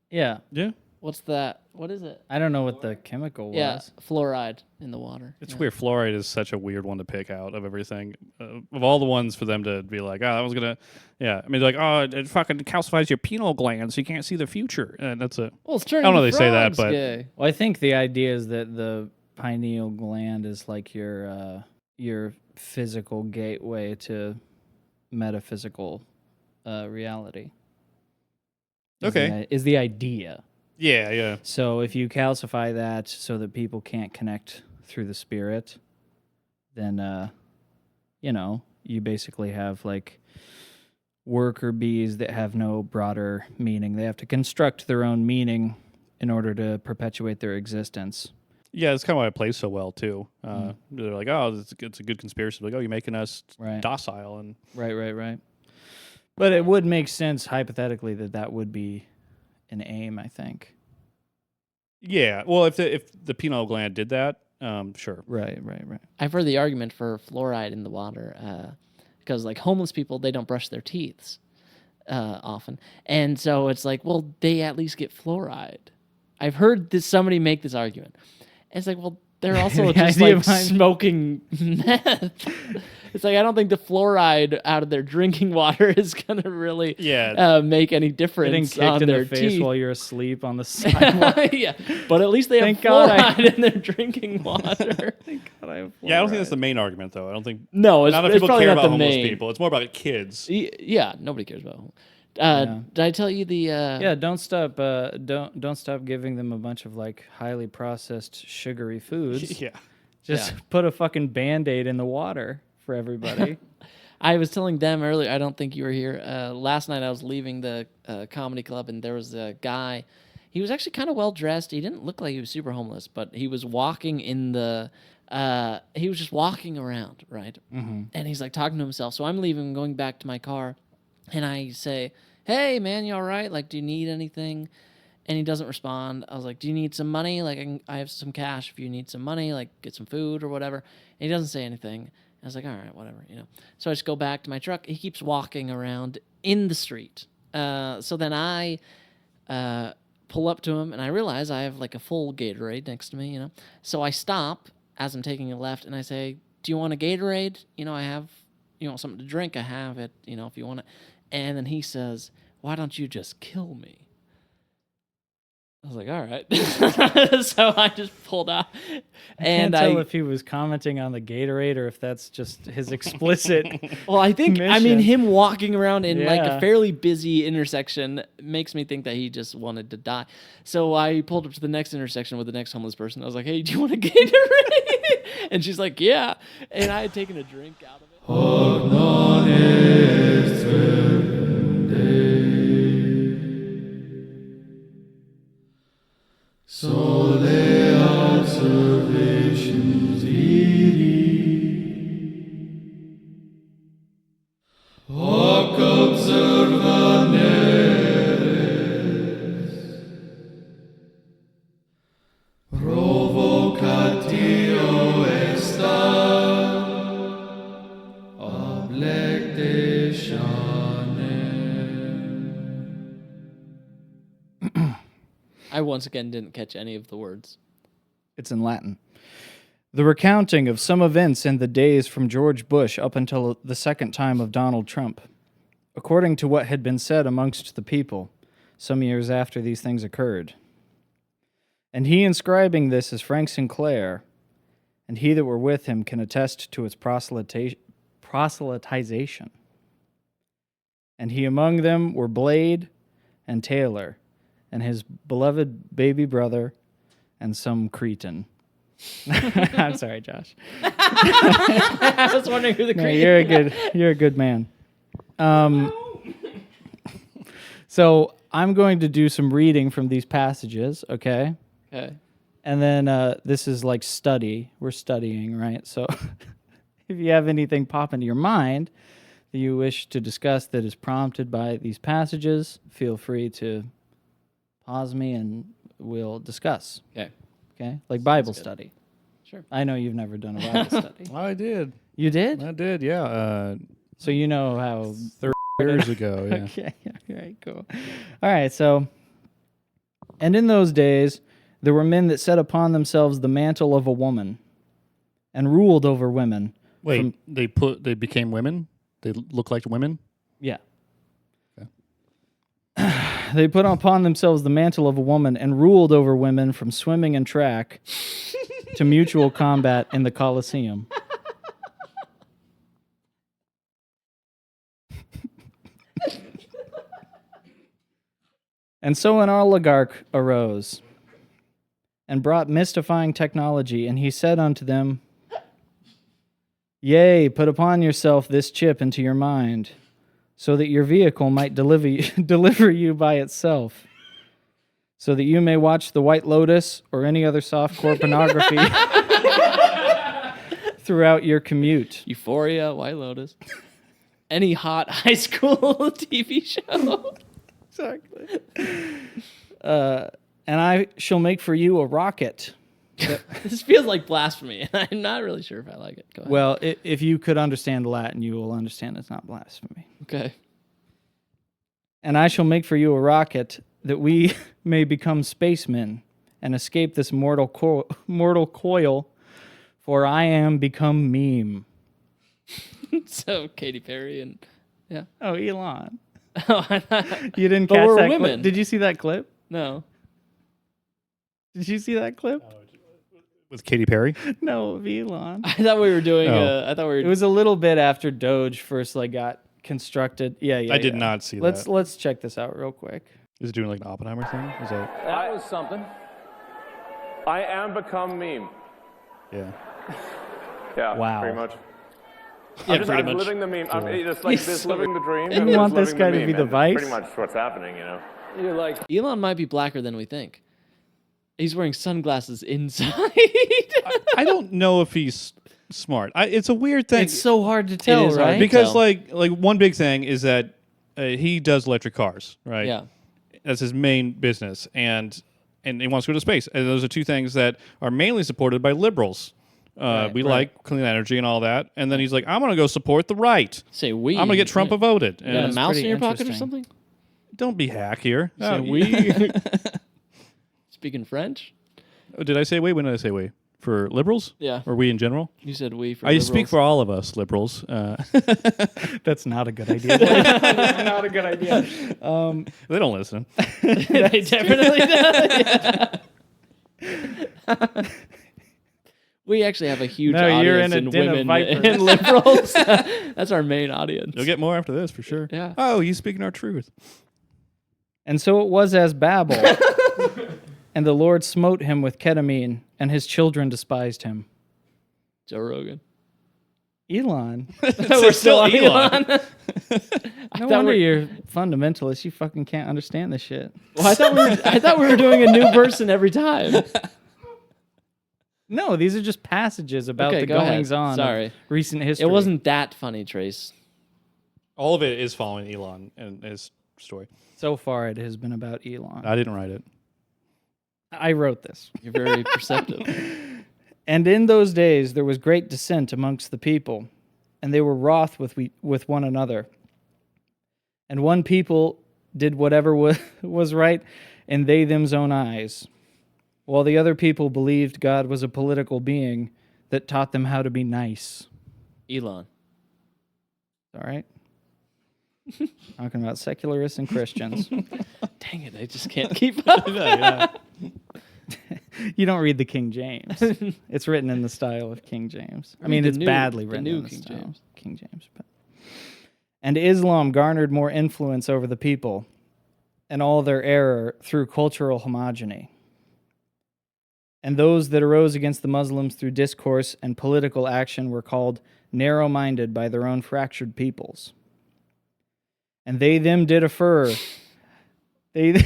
Yeah. Yeah. What's that? What is it? I don't know what the chemical was. Yeah, fluoride in the water. It's Yeah. weird. Fluoride is such a weird one to pick out of everything. Of all the ones for them to be like, oh, that was going to, yeah. I mean, like, oh, it fucking calcifies your pineal glands so you can't see the future. And that's a, Well, it's turning I don't know the they say that, frogs but- gay. Well, I think the idea is that the pineal gland is like your physical gateway to metaphysical reality. Okay. Is the idea. yeah, yeah. So if you calcify that so that people can't connect through the spirit, then you basically have like worker bees that have no broader meaning. They have to construct their own meaning in order to perpetuate their existence. Yeah, that's kind of why it plays so well, too. They're like, oh, it's a good conspiracy. Like, oh, you're making us Right. docile. And Right. But it would make sense hypothetically that would be an aim, I think. yeah, well, if the pineal gland did that, sure. Right. I've heard the argument for fluoride in the water because, like, homeless people, they don't brush their teeth often, and so it's like, well, they at least get fluoride. I've heard somebody make this argument. And it's like, well, they're also The just idea like behind- smoking meth. It's like I don't think the fluoride out of their drinking water is gonna really make any Getting difference kicked on in their the face teeth. while you're asleep on the sidewalk. Yeah, but at least they have Thank God fluoride in their drinking water. Yeah, I don't think that's the main argument, though. I don't think. No, it's, not enough it's people probably care not about the homeless main. people. It's more about kids. Yeah, nobody cares about. Yeah. Did I tell you the? Yeah, don't stop. Don't stop giving them a bunch of like highly processed sugary foods. Yeah. Just Yeah. put a fucking Band-Aid in the water for everybody. I was telling them earlier. I don't think you were here. Last night I was leaving the comedy club, and there was a guy. He was actually kind of well dressed. He didn't look like he was super homeless, but he was walking in the. He was just walking around, right? Mm-hmm. And he's like talking to himself. So I'm leaving, going back to my car, and I say, "Hey, man, you all right? Like, do you need anything?" And he doesn't respond. I was like, "Do you need some money? Like, I have some cash if you need some money, like get some food or whatever." And he doesn't say anything. I was like, "All right, whatever, you know." So I just go back to my truck. He keeps walking around in the street. So then I pull up to him, and I realize I have like a full Gatorade next to me, you know. So I stop as I'm taking a left, and I say, "Do you want a Gatorade? You know, I have, you want something to drink? I have it, you know, if you want it." And then he says, "Why don't you just kill me?" I was like, "All right." So I just pulled out, And and I can't tell if he was commenting on the Gatorade or if that's just his explicit. well, I think I mean mission. him walking around in like a Yeah. fairly busy intersection makes me think that he just wanted to die. So I pulled up to the next intersection with the next homeless person. I was like, "Hey, do you want a Gatorade?" And she's like, "Yeah." And I had taken a drink out of it. I once again didn't catch any of the words. It's in Latin. The recounting of some events in the days from George Bush up until the second time of Donald Trump, according to what had been said amongst the people some years after these things occurred. And he inscribing this as Frank Sinclair, and he that were with him can attest to its proselytization. And he among them were Blade and Taylor, and his beloved baby brother, and some cretin. I'm sorry, Josh. I was wondering who the No, creator. you're a good man. So I'm going to do some reading from these passages, okay? Okay. And then this is like study. We're studying, right? So if you have anything pop into your mind that you wish to discuss that is prompted by these passages, feel free to pause me and we'll discuss. Okay. Okay? Like Bible good. study. Sure. I know you've never done a Bible study. I did. You did? I did, yeah. So you know how 30 years ago, yeah. Okay, all right, cool. All right, so, and in those days, there were men that set upon themselves the mantle of a woman and ruled over women. Wait, they became women? They look like women? Yeah. Okay. They put upon themselves the mantle of a woman and ruled over women from swimming and track to mutual combat in the Colosseum. And so an oligarch arose and brought mystifying technology, and he said unto them, Yea, put upon yourself this chip into your mind, so that your vehicle might deliver you by itself, so that you may watch The White Lotus or any other softcore pornography throughout your commute. Euphoria, White Lotus. Any hot high school TV show. Exactly. And I shall make for you a rocket. This feels like blasphemy, and I'm not really sure if I like it. Go ahead. Well, if you could understand Latin, you will understand it's not blasphemy. Okay. And I shall make for you a rocket that we may become spacemen and escape this mortal coil, for I am become meme. So Katy Perry and yeah. Oh, Elon. Oh, I thought, You didn't But catch we're that women. clip? Did you see that clip? no. Did you see that clip? With Katy Perry. No, of Elon. I thought we were doing. Oh. I thought we were. It was a little bit after Doge first got constructed. Yeah. I did not see that. Let's check this out real quick. Is it doing like an Oppenheimer thing? Is that? That was something. I am become meme. Yeah. Yeah. Wow. Pretty much. Yeah, pretty I'm much. living the meme. I'm just like this, living the dream. You I'm just want this living guy to meme, be the and Vice? Pretty much what's happening, you know. You're like Elon might be blacker than we think. He's wearing sunglasses inside. I don't know if he's smart. It's a weird thing. It's so hard to tell, is hard right? to because tell. like one big thing is that he does electric cars, right? Yeah. That's his main business, and he wants to go to space. And those are two things that are mainly supported by liberals. We like clean energy and all that. And then he's like, I'm going to go support the right. Say we. I'm going to get Trump voted. You got a And mouse in pretty your pocket or interesting. something? don't be hack here. Say Oh, we. Speaking French? Did I say we? When did I say we? For liberals? Yeah. Or we in general? You said we for I speak liberals. for all of us liberals. That's not a good idea. Not a good idea. They don't listen. They definitely do. We actually have a huge No, audience you're in a in den of women vipers. and liberals. That's our main audience. You'll get more after this for sure. Yeah. Oh, he's speaking our truth. And so it was as Babel. And the Lord smote him with ketamine, and his children despised him. Joe Rogan. Elon. We're still on Elon. No thought wonder we- you're fundamentalist. You fucking can't understand this shit. Well, I thought we were doing a new person every time. No, these are just passages about Okay, the go ahead. goings on Sorry. of recent history. It wasn't that funny, Trace. All of it is following Elon and his story. So far, it has been about Elon. I didn't write it. I wrote this. You're very perceptive. And in those days there was great dissent amongst the people, and they were wroth with one another. And one people did whatever was right in they them's own eyes, while the other people believed God was a political being that taught them how to be nice. Elon. All right? Talking about secularists and Christians. Dang it, I just can't keep up. You don't read the King James. It's written in the style of King James. I mean, the it's new- badly the written new in the King style James. of King James. But. And Islam garnered more influence over the people and all their error through cultural homogeny. And those that arose against the Muslims through discourse and political action were called narrow-minded by their own fractured peoples. And they them did affirm the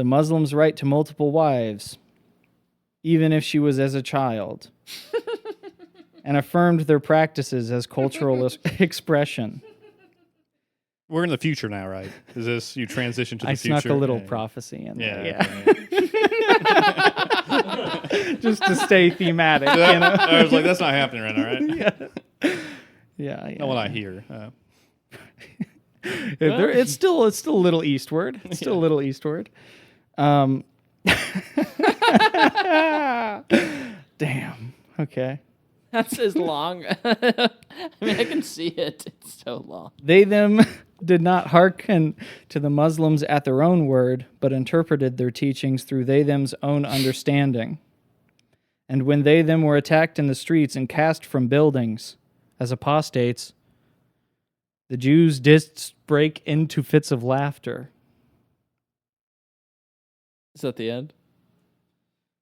Muslims' right to multiple wives, even if she was as a child, and affirmed their practices as cultural expression. We're in the future now, right? Is this you transition to the I future? snuck a little Yeah. prophecy in there. Yeah. Just to stay thematic, you know? I was like, that's not happening right now, right? Yeah. Not what I hear. It's still a little eastward. It's still a little eastward. Damn. Okay. That's as long. I mean, I can see it. It's so long. They them did not hearken to the Muslims at their own word, but interpreted their teachings through they them's own understanding. And when they them were attacked in the streets and cast from buildings as apostates, the Jews did break into fits of laughter. Is that the end?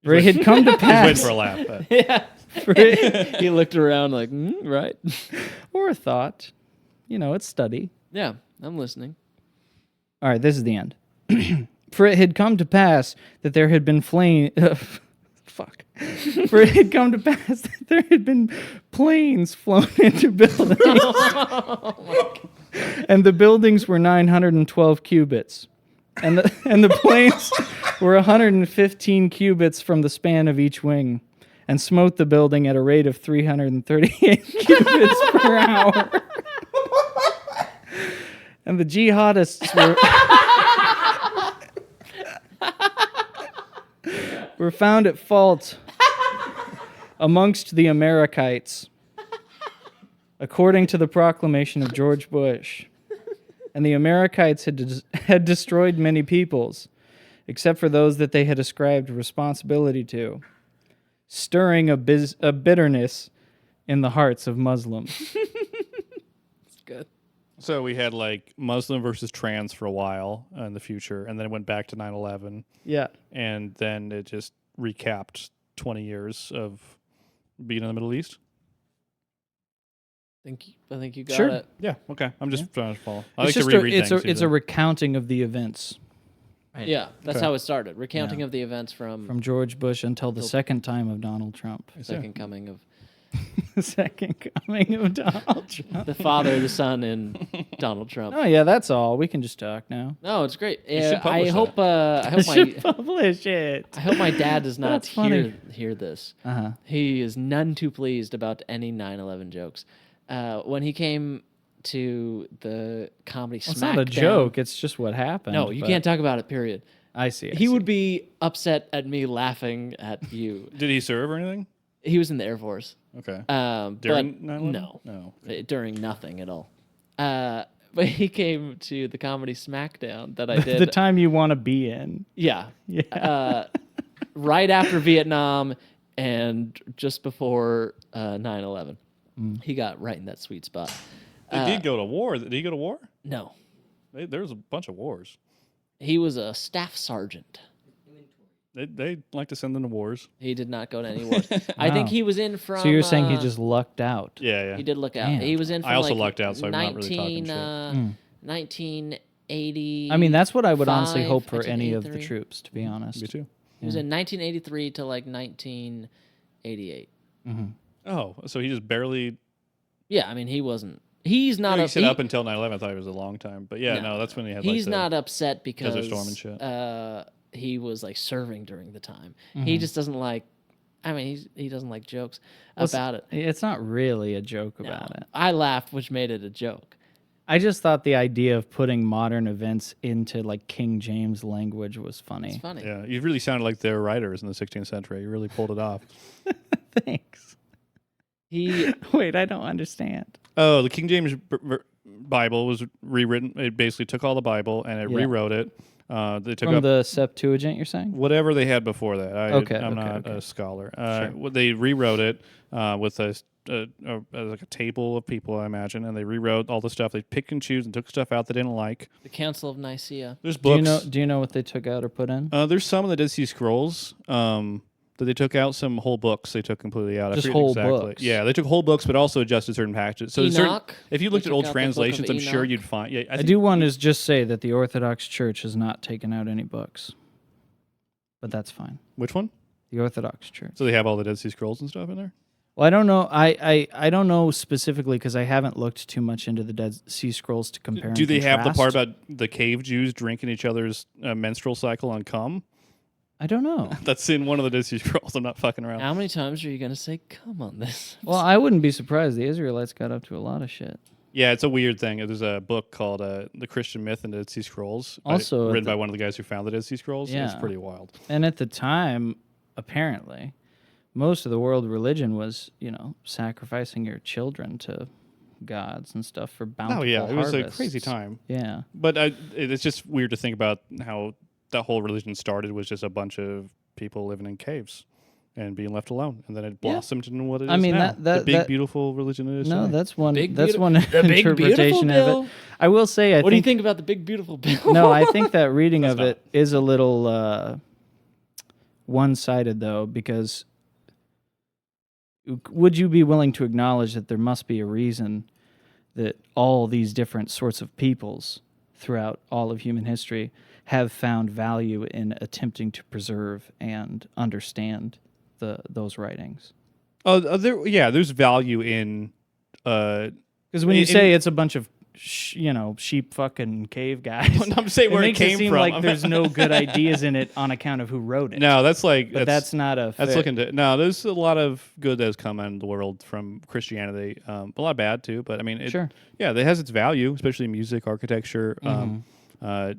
For it had come to He's waiting pass, for a laugh. But. Yeah. for it- He looked around like, right. or a thought. You know, it's study. Yeah, I'm listening. All right, this is the end. For it had come to pass that there had been fuck. For it had come to pass that there had been planes flown into buildings. And the buildings were 912 cubits. And the planes were 115 cubits from the span of each wing, and smote the building at a rate of 338 cubits per hour. And the jihadists were were found at fault amongst the Amalekites, according to the proclamation of George Bush. And the Amalekites had destroyed many peoples, except for those that they had ascribed responsibility to, stirring a bitterness in the hearts of Muslims. It's good. So we had like Muslim versus trans for a while in the future, and then it went back to 9/11, Yeah. and then it just recapped 20 years of being in the Middle East. I think you got Sure. it. Yeah. Okay. I'm just trying to follow. I It's like to just a, reread it's things. a recounting of the events Yeah, that's Okay. how it started. Recounting of the events from George Bush until the second time of Donald Trump. second coming of The second coming of Donald Trump. the Father, the Son, and Donald Trump. Oh yeah, that's all. We can just talk now. No, it's great. should I publish hope. I hope Should my. publish it. I hope my dad does not That's funny. hear this. Uh-huh. He is none too pleased about any 9/11 jokes. When he came to the comedy It's not a Smackdown- joke. It's just what happened. No, you but- can't talk about it. Period. I see. I He see. would be upset at me laughing at you. Did he serve or anything? He was in the Air Force. Okay. but During 9/11? no, No. during nothing at all. But he came to the comedy Smackdown that I did. the time you want to be in. Yeah. Yeah. Right after Vietnam and just before 9/11. He got right in that sweet spot. They did go to war. Did he go to war? No, There was a bunch of wars. he was a staff sergeant. They like to send them to wars. He did not go to any wars. I think Wow. he was in from. So you're saying he just lucked out? Yeah, yeah. He did look out. Damn. He was in from I also like lucked out, so I'm not really talking shit. 1980. I mean, that's what I would honestly 5, hope for any of the 1983. troops, to be honest. Me too. He was in 1983 to like 1988. Oh, so he just barely. Yeah, I mean, he wasn't. He's not He up. said he- up until 9/11. I thought it was a long time, but yeah, no, that's when he had. He's like, the- not upset because Desert Storm and shit. He was like serving during the time. He just doesn't like. I mean, he doesn't like jokes about it. It's not really a joke No. about it. I laughed, which made it a joke. I just thought the idea of putting modern events into like King James language was funny. It's funny. Yeah, you really sounded like they were writers in the 16th century. You really pulled it off. Thanks. He Wait, I don't understand. Oh, the King James Bible was rewritten. It basically took all the Bible and it Yeah. rewrote it. They took From up the Septuagint, you're saying? whatever they had before that. I'm not a scholar. They rewrote it with like a table of people, I imagine, and they rewrote all the stuff. They picked and choose and took stuff out they didn't like. the Council of Nicaea. There's Do books. you know what they took out or put in? There's some of the Dead Sea Scrolls that they took out. Some whole books they took completely out. Just I forget whole exactly. books. Yeah, they took whole books, but also adjusted certain passages. So there's certain, Enoch. if you looked They at old took out the book of translations, I'm sure Enoch. you'd find. Yeah, I think- do want to just say that the Orthodox Church has not taken out any books, but that's fine. Which one? The Orthodox Church. So they have all the Dead Sea Scrolls and stuff in there. Well, I don't know. I don't know specifically because I haven't looked too much into the Dead Sea Scrolls to compare. Do and they have the part contrast. about the cave Jews drinking each other's menstrual cycle on cum? I don't know. That's in one of the Dead Sea Scrolls. I'm not fucking around. How many times are you gonna say "come on" this? Well, I wouldn't be surprised. The Israelites got up to a lot of shit. Yeah, it's a weird thing. There's a book called "The Christian Myth and the Dead Sea Scrolls," Also, written by one of the guys who found the Dead Sea Scrolls. It's Yeah. pretty wild. And at the time, apparently, most of the world religion was, sacrificing your children to gods and stuff for bountiful Oh yeah, it was a harvests. crazy time. Yeah. But it's just weird to think about how that whole religion started was just a bunch of people living in caves and being left alone, and then it blossomed into what it is I mean, now. that the big that- beautiful religion it is. No, today. that's one. Big That's beauti- one the big interpretation beautiful of bill? it. I will say, What do you think about the big beautiful bill? No, I think that reading That's of not. it is a little one-sided, though, because would you be willing to acknowledge that there must be a reason that all these different sorts of peoples throughout all of human history have found value in attempting to preserve and understand those writings? There's value in. Because when you In- say it's a bunch of sheep fucking cave guys, I'm saying where it makes came seem from. like there's no good ideas in it on account of who wrote it. No, that's like but that's not a. That's fit. looking to no. There's a lot of good that has come out of the world from Christianity. A lot of bad too, but I mean, Sure. Yeah, it has its value, especially music, architecture. Mm-hmm.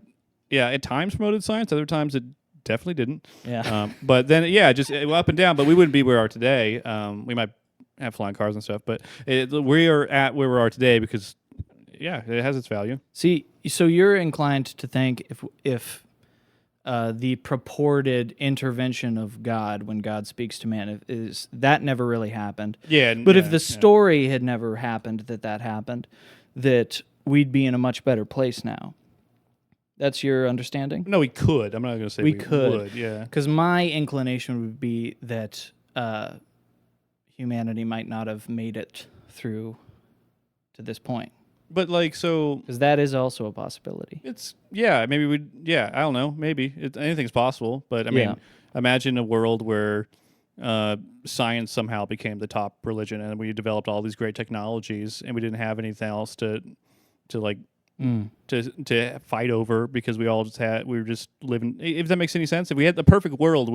At times promoted science, other times it definitely didn't. Yeah. But then, yeah, just up and down. But we wouldn't be where we are today. We might have flying cars and stuff, but we are at where we are today because, yeah, it has its value. See, so you're inclined to think if the purported intervention of God when God speaks to man is that never really happened. Yeah, But if yeah, the story had never happened that happened, that we'd be in a much better place now. That's your understanding? No, we could. I'm not going to say We we could. would. Yeah. Because my inclination would be that humanity might not have made it through to this point. But like, so Because that is also a possibility. it's, yeah, maybe we'd, yeah, I don't know. Maybe anything's possible. But I mean, Yeah. imagine a world where science somehow became the top religion and we developed all these great technologies and we didn't have anything else to like, to fight over because we were just living, if that makes any sense. If we had the perfect world,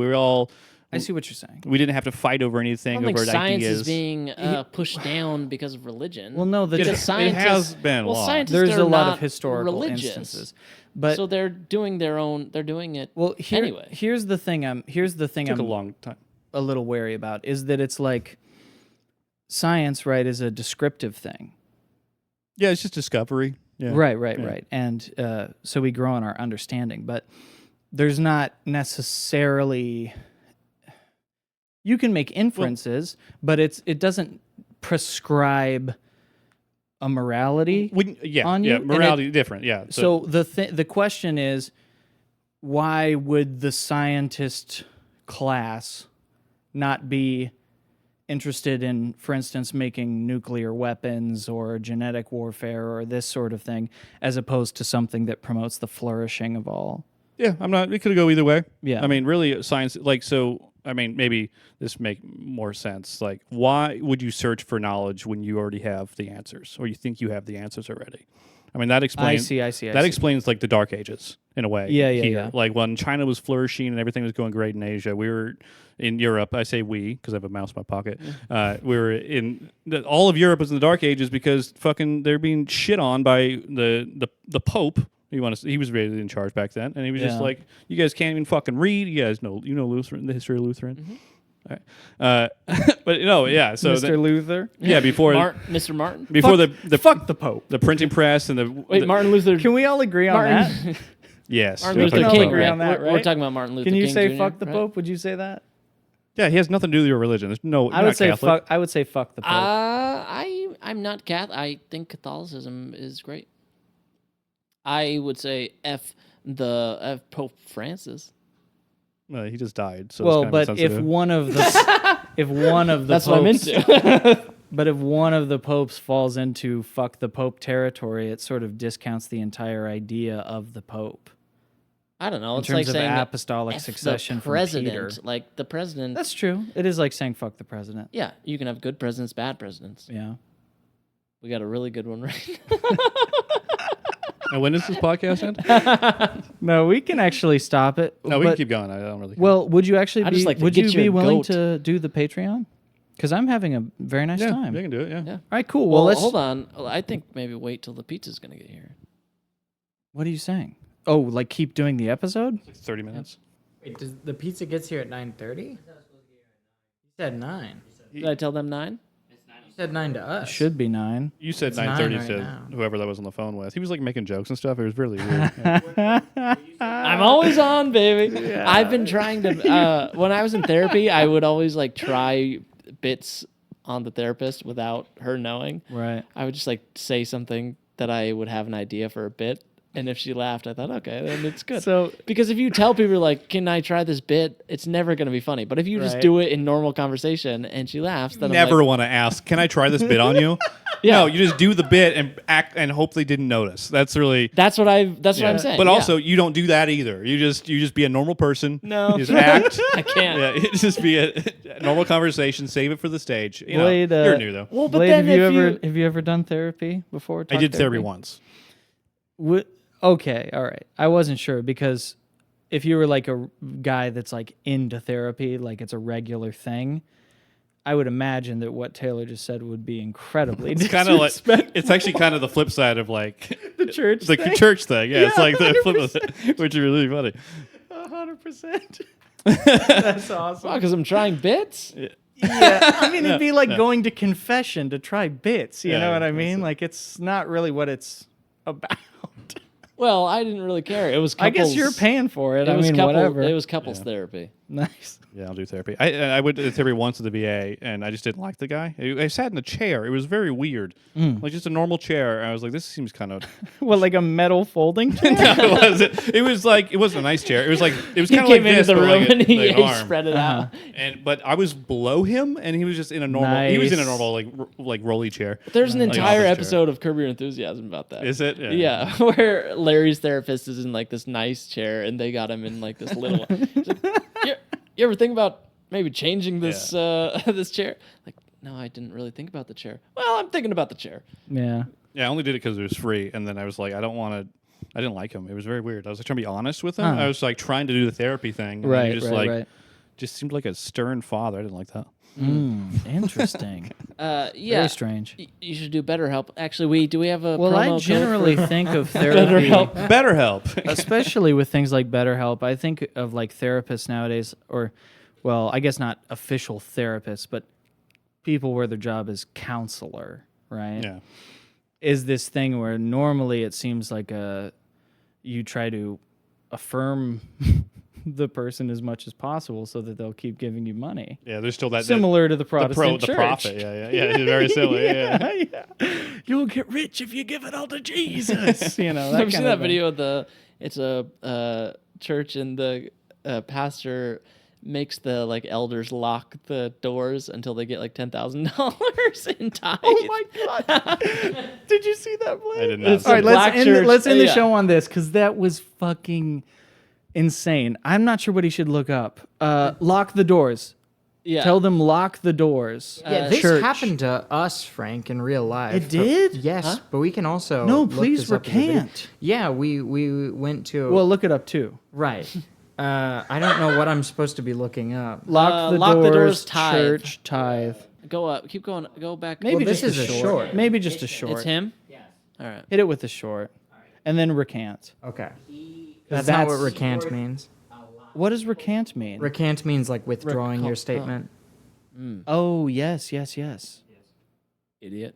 I see what you're saying. we didn't have to fight over I anything, don't think over science ideas. is being pushed down because of religion. Well, no, it, scientists- it has been a well, lot. scientists there's are a lot of not historical religious. instances. But So they're doing their own. They're doing it. well, anyway. here's the thing. Took a long time. a little wary about is that it's like science, right, is a descriptive thing. Yeah, it's just discovery. Yeah. Right. And so we grow in our understanding, but there's not necessarily. You can make inferences, but it doesn't prescribe a morality. On you, and morality different. Yeah. So the question is, why would the scientist class not be interested in, for instance, making nuclear weapons or genetic warfare or this sort of thing, as opposed to something that promotes the flourishing of all? yeah, I'm not. It could go either way. Yeah. I mean, really, science. Like, so. I mean, maybe this make more sense. Like, why would you search for knowledge when you already have the answers, or you think you have the answers already? I mean, that explains. I see. That explains like the Dark Ages in a way. Yeah. Like when China was flourishing and everything was going great in Asia, we were in Europe. I say we because I have a mouse in my pocket. We were in all of Europe was in the Dark Ages because fucking they're being shit on by the Pope. He was really in charge back then, and he was just Yeah. like, "You guys can't even fucking read. You guys know Lutheran, the history of Lutheran." All right. But no, yeah. So Mr. Luther. yeah, before Mr. Martin. before Fuck the Pope. the printing press and Wait, Martin Luther. Can we all agree on that? Martin, yes, Martin We Luther can all King. agree Right? on that, We're right? talking about Martin Luther Can you King say Jr., fuck the right? Pope? Would you say that? yeah, he has nothing to do with your religion. There's no. I would say fuck. I would say fuck the Pope. I'm not Catholic. I think Catholicism is great. I would say F Pope Francis. Well, he just died. So Well, it's kind but of if insensitive. one of the if one of the That's popes, what I'm into. but if one of the popes falls into fuck the Pope territory, it sort of discounts the entire idea of the Pope I don't know. in It's like terms of saying apostolic F succession the from president. Peter. Like the president. That's true. It is like saying fuck the president. Yeah, you can have good presidents, bad presidents. Yeah. We got a really good one right. And when does this podcast end? No, we can actually stop it. No, we can but- keep going. I don't really. Well, would you actually I be? just like to would get you you be a willing goat. to do the Patreon? Because I'm having a very nice yeah, time. they can do it. Yeah. Yeah. All right, cool. Well, let's. hold on. I think maybe wait till the pizza's gonna get here. What are you saying? Oh, like keep doing the episode? Like 30 minutes. Wait, does the pizza gets here at 9:30? You said 9. Did I tell them 9? You said 9 to us. Should be 9. You said It's 9:30 9 to right now. whoever that was on the phone with. He was like making jokes and stuff. It was really weird. Yeah. I'm always on, baby. I've been trying to. When I was in therapy, I would always like try bits on the therapist without her knowing. Right. I would just like say something that I would have an idea for a bit. And if she laughed, I thought, okay, then it's good. So- because if you tell people like, "Can I try this bit?" It's never going to be funny. But if you just Right. do it in normal conversation and she laughs, then I'm Never like, want to ask, can I try this bit on you? Yeah. No, you just do the bit and act and hope they didn't notice. That's really. That's what I'm saying. But yeah. also, you don't do that either. You just be a normal person. No. You just act. I can't. Yeah, it just be a normal conversation. Save it for the stage. You know, Blade, you're new though. Well, but Blade, then have you ever done therapy before? I Talk did therapy once. Okay, all right. I wasn't sure because if you were like a guy that's like into therapy, like it's a regular thing, I would imagine that what Taylor just said would be incredibly It's kind of like it's actually kind of the flip side of like the church the thing. church thing. Yeah, it's like the flip of it, which is really funny. 100%. 100%. That's awesome. Because I'm trying bits. Yeah, I mean, it'd be like going to confession to try bits. You Yeah, know what I that's mean? it. Like, it's not really what it's about. Well, I didn't really care. It was. I Couples, guess you're paying for it. It I was mean, whatever. It was couples therapy. Nice. Yeah, I'll do therapy. I went to therapy once at the VA, and I just didn't like the guy. I sat in a chair. It was very weird, like just a normal chair. I was like, this seems kind of. Well, like a metal folding chair? No, it wasn't. It was like it wasn't a nice chair. It was like it was He kind of like came into this, the but room like and he, like an he arm. spread it out. But I was below him, and he was just in a normal. He was in a Nice. normal like rolly chair. There's an Like entire office chair. episode of Curb Your Enthusiasm about that. Is it? Yeah, where Larry's therapist is in like this nice chair, and they got him in like this little one. He's like, you ever think about maybe changing this this chair? Like, no, I didn't really think about the chair. Well, I'm thinking about the chair. Yeah. Yeah, I only did it because it was free, and then I was like, I don't want to. I didn't like him. It was very weird. I was like trying to be honest with him. I was like trying to do the therapy thing. And Right, he just right, like right. just seemed like a stern father. I didn't like that. Interesting. Yeah, Very strange. You should do BetterHelp. Actually, do we have a Well, promo I code generally for think of therapy, BetterHelp. especially with things like BetterHelp. I think of like therapists nowadays, or, well, I guess not official therapists, but people where their job is counselor, right? Yeah. Is this thing where normally it seems like you try to affirm the person as much as possible so that they'll keep giving you money. Yeah, there's still that Similar to the Protestant the church. prophet. Yeah. It's very similar. Yeah. Yeah. You'll get rich if you give it all to Jesus. You know, that Have you seen kind that of thing. video of it's a church and the pastor makes the like elders lock the doors until they get like $10,000 in tithe. Oh my God. Did you see that, Blake? I did not. It's All right, Black church. let's end the Yeah. show on this because that was fucking insane. I'm not sure what he should look up. Lock the doors. Yeah. Tell them lock the doors. Yeah, this Church. happened to us, Frank, in real life. It did? Yes, but we can also. No, look please this up as a video. recant. Yeah, we went to. Well, look it up too. right. I don't know what I'm supposed to be looking up. Lock the doors. tithe. Church tithe. Go up. Keep going. Go back. Maybe this just is a a short. short. Maybe just a short. It's him? All right. Hit it with a short, and then recant. Okay. 'Cause That's not what that's- recant means. What does recant mean? Recant means like withdrawing your statement. Oh, yes. Idiot.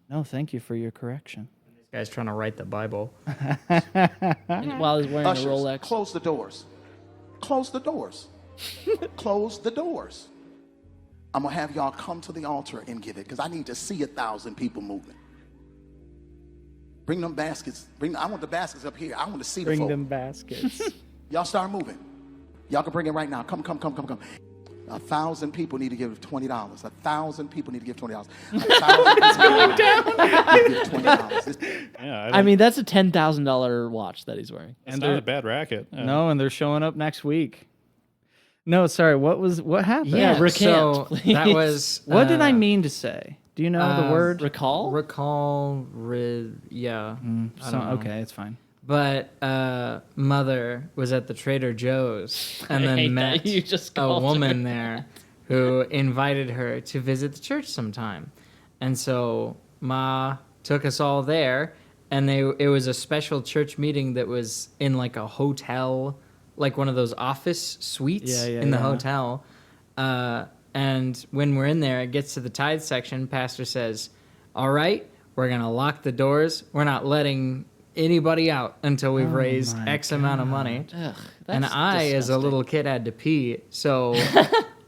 No, thank you for your correction. This guy's trying to write the Bible. And while he's wearing a Ushers, Rolex. close the doors. Close the doors. Close the doors. I'm going to have y'all come to the altar and give it because I need to see 1,000 people moving. Bring them baskets. I want the baskets up here. I want to see the Bring folk. them baskets. Y'all start moving. Y'all can bring it right now. Come. 1,000 people need to give $20. 1,000 people need to give $20. 1,000 people need to give $20. Yeah. I mean, that's a $10,000 watch that he's wearing. it's not a bad racket. Yeah. No, and they're showing up next week. No, sorry. What happened? Yeah, recant, so please. that was. What did I mean to say? Do you know the word? Recall? Yeah. I So- don't know. okay, it's fine. But mother was at the Trader Joe's and I hate then that met you just a called woman there who invited her to visit the church sometime. And so Ma took us all there, and it was a special church meeting that was in like a hotel, like one of those office suites in the hotel. And when we're in there, it gets to the tithe section. Pastor says, "All right, we're gonna lock the doors. We're not letting anybody out until we've raised X amount of money." Ugh, And that's I, as a disgusting. little kid, had to pee. So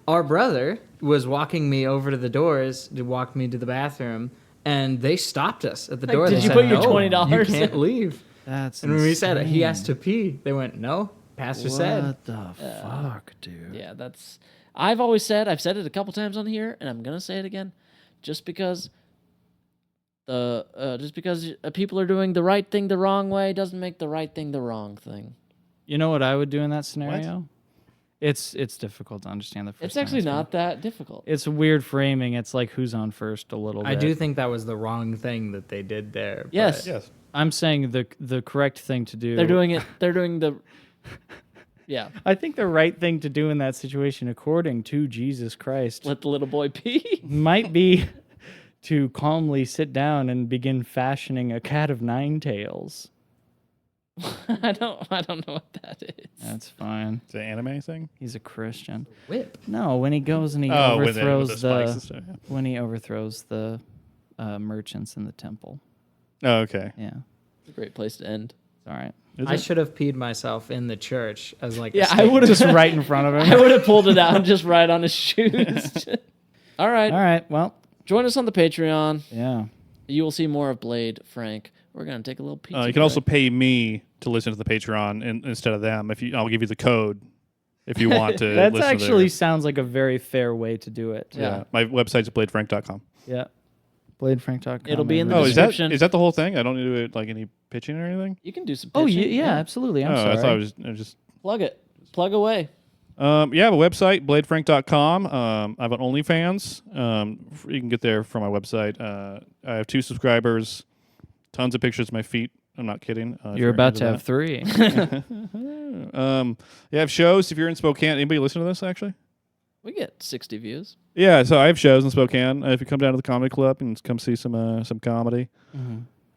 our brother was walking me over to the doors to walk me to the bathroom, and they stopped us at the door. did They you said, put your "No, $20 You can't in?" leave. That's And when we said he insane. has to pee, they went, "No." Pastor said. What the fuck, dude? Yeah, that's. I've always said. I've said it a couple times on here, and I'm gonna say it again. Just because people are doing the right thing the wrong way doesn't make the right thing the wrong thing. You know what I would do in that scenario? It's difficult to understand the first It's time actually it's not that difficult. It's weird framing. It's like who's on first a little bit. I do think that was the wrong thing that they did there. Yes. but- Yes. I'm saying the correct thing to do. They're doing it. They're doing the. Yeah. I think the right thing to do in that situation, according to Jesus Christ, Let the little boy pee. might be to calmly sit down and begin fashioning a cat of nine tails. I don't know what that is. That's fine. It's an anime thing. He's a Christian. Whip. No, when he goes and he With overthrows the spikes and stuff. Yeah. when he overthrows the merchants in the temple. Oh, okay. Yeah, It's a great place to end. it's all right. Is I it? should have peed myself in the church as like. Yeah, a I would have Just right in front of him. I would have pulled it out just right on his shoes. All right. All right. Well, Join us on the Patreon. yeah. You will see more of Blade, Frank. We're gonna take a little pizza. You can also break. pay me to listen to the Patreon instead of them. I'll give you the code if you want to. That listen actually to sounds like a very fair way to do it. yeah. My website's bladefrank.com. Yeah. BladeFrank.com. It'll be in the Oh, description. is that the whole thing? I don't need to like any pitching or anything. You can do some. Oh, pitching. yeah, absolutely. I'm sorry. I thought it was just. Plug it. Plug away. Yeah, I have a website, bladefrank.com. I have an OnlyFans. You can get there from my website. I have 2 subscribers, tons of pictures of my feet. I'm not kidding. You're about to have 3. I have shows. If you're in Spokane, anybody listen to this actually? We get 60 views. Yeah, so I have shows in Spokane. If you come down to the comedy club and come see some comedy.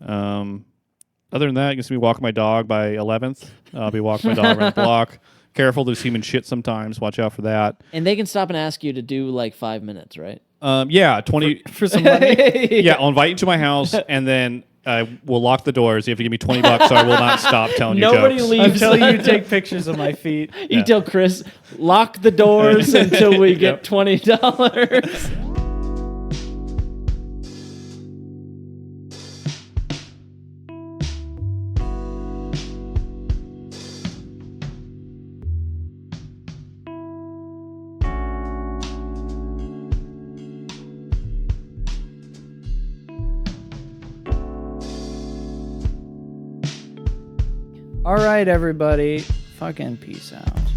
Other than that, you can see me walking my dog by 11th. I'll be walking my dog around the block. Careful, there's human shit sometimes. Watch out for that. And they can stop and ask you to do like 5 minutes, right? Yeah, 20 For some money. Yeah, I'll invite you to my house, and then we'll lock the doors. You have to give me $20, so I will not stop telling you Nobody jokes. leaves. Until you take pictures of my feet. You tell Chris, lock the doors until we get $20. All right, everybody. Fucking peace out.